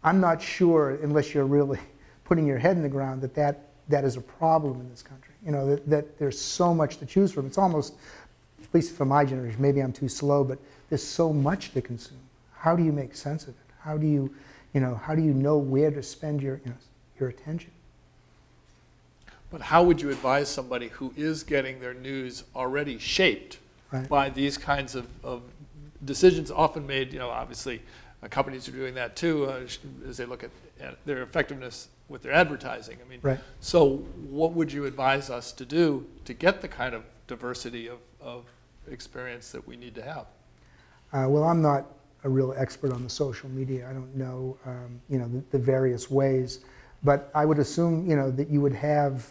I'm not sure, unless you're really putting your head in the ground, that is a problem in this country. That there's so much to choose from. It's almost, at least for my generation, maybe I'm too slow, but there's so much to consume. How do you make sense of it? How do you know where to spend your attention? But how would you advise somebody who is getting their news already shaped by these kinds of decisions often made, obviously companies are doing that too, as they look at their effectiveness with their advertising. I mean, so what would you advise us to do to get the kind of diversity of experience that we need to have? Well, I'm not a real expert on the social media. I don't know, the various ways, but I would assume, that you would have,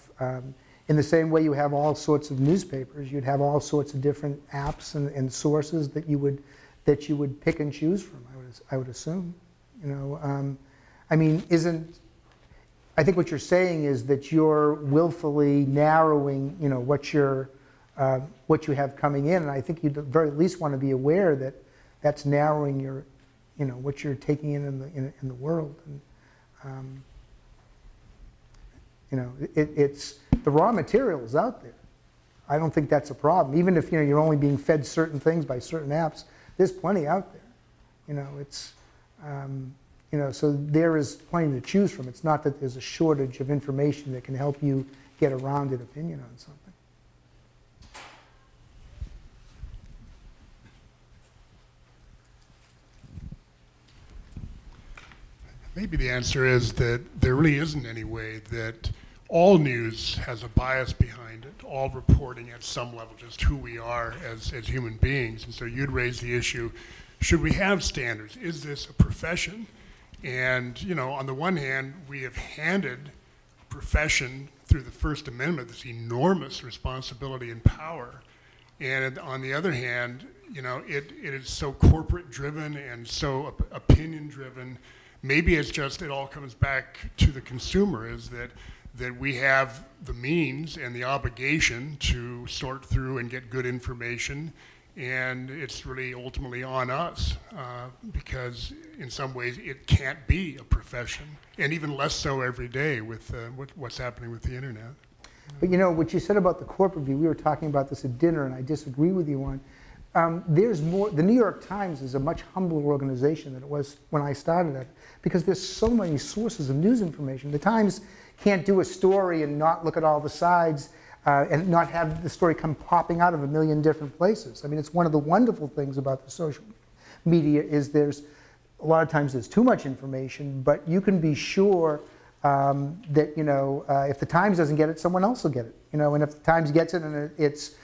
in the same way you have all sorts of newspapers, you'd have all sorts of different apps and sources that you would pick and choose from. I would assume, I mean, I think what you're saying is that you're willfully narrowing, what you have coming in, and I think you at the very least want to be aware that that's narrowing your, what you're taking in the world. And, it's the raw material is out there. I don't think that's a problem. Even if you're only being fed certain things by certain apps, there's plenty out there. So there is plenty to choose from. It's not that there's a shortage of information that can help you get a rounded opinion on something. Maybe the answer is that there really isn't any way that all news has a bias behind it, all reporting at some level, just who we are as human beings. And so you'd raise the issue, should we have standards? Is this a profession? And, on the one hand, we have handed a profession through the First Amendment this enormous responsibility and power. And on the other hand, it is so corporate driven and so opinion driven. Maybe it's just, it all comes back to the consumer, is that we have the means and the obligation to sort through and get good information, and it's really ultimately on us, because in some ways it can't be a profession, and even less so every day with what's happening with the internet. But what you said about the corporate view, we were talking about this at dinner, and I disagree with you on. There's more. The New York Times is a much humbler organization than it was when I started it, because there's so many sources of news information. The Times can't do a story and not look at all the sides and not have the story come popping out of a million different places. I mean, it's one of the wonderful things about the social media is there's a lot of times there's too much information, but you can be sure that if the Times doesn't get it, someone else will get it. And if the Times gets it and it's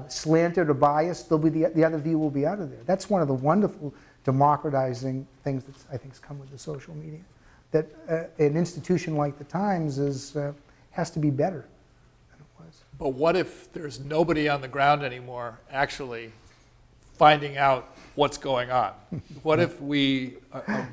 slanted or biased, the other view will be out of there. That's one of the wonderful democratizing things that I think has come with the social media. That an institution like the Times has to be better than it was. But what if there's nobody on the ground anymore actually finding out what's going on? What if we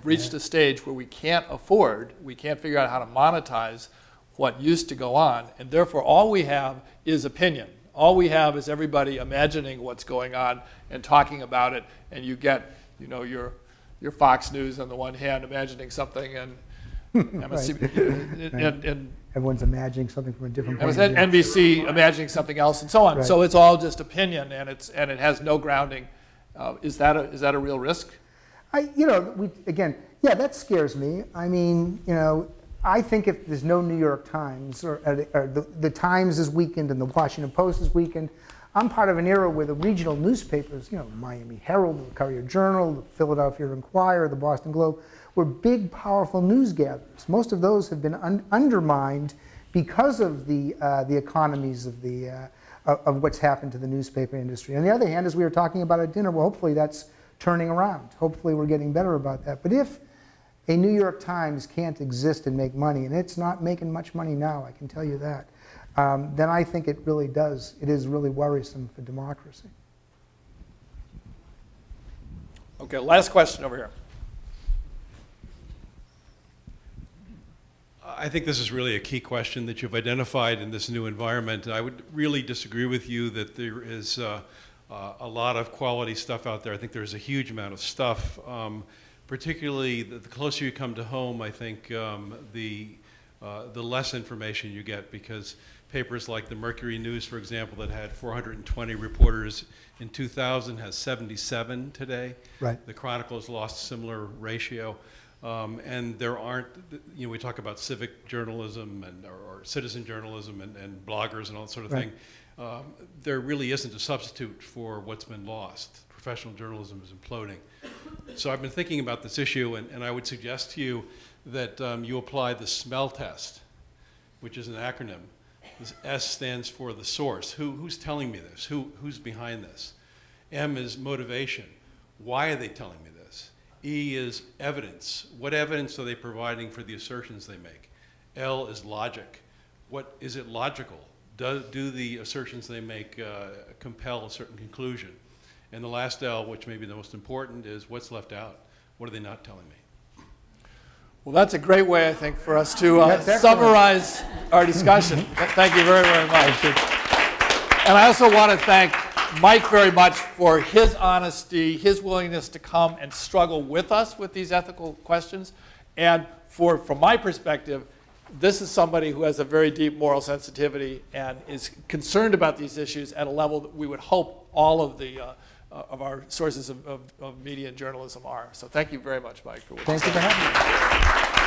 reached a stage where we can't figure out how to monetize what used to go on, and therefore all we have is opinion. All we have is everybody imagining what's going on and talking about it, and you get, your Fox News on the one hand imagining something, and MSC, Right. and Everyone's imagining something from a different point with of view. NBC imagining something else, and so on. Right. So it's all just opinion, and it has no grounding. Is that a real risk? Again, yeah, that scares me. I mean, I think if there's no New York Times or the Times is weakened and the Washington Post is weakened, I'm part of an era where the regional newspapers, Miami Herald, the Courier Journal, the Philadelphia Inquirer, the Boston Globe, were big, powerful news gatherers. Most of those have been undermined because of the economies of what's happened to the newspaper industry. On the other hand, as we were talking about at dinner, well, hopefully that's turning around. Hopefully we're getting better about that. But if a New York Times can't exist and make money, and it's not making much money now, I can tell you that, then I think it really does. It is really worrisome for democracy. Okay, last question over here. I think this is really a key question that you've identified in this new environment. I would really disagree with you that there is a lot of quality stuff out there. I think there's a huge amount of stuff. Particularly, the closer you come to home, I think the less information you get, because papers like the Mercury News, for example, that had 420 reporters in 2000 has 77 today. Right. The Chronicle's lost a similar ratio. And there aren't, we talk about civic journalism or citizen journalism and bloggers and all that sort of Right. thing. There really isn't a substitute for what's been lost. Professional journalism is imploding. So I've been thinking about this issue, and I would suggest to you that you apply the SMELL test, which is an acronym. This S stands for the source. Who's telling me this? Who's behind this? M is motivation. Why are they telling me this? E is evidence. What evidence are they providing for the assertions they make? L is logic. Is it logical? Do the assertions they make compel a certain conclusion? And the last L, which may be the most important, is what's left out? What are they not telling me? Well, that's a great way, I think, for us to summarize our discussion. Thank you very, very much. And I also want to thank Mike very much for his honesty, his willingness to come and struggle with us with these ethical questions. And from my perspective, this is somebody who has a very deep moral sensitivity and is concerned about these issues at a level that we would hope all of our sources of media and journalism are. So thank you very much, Mike. Thank you for having me.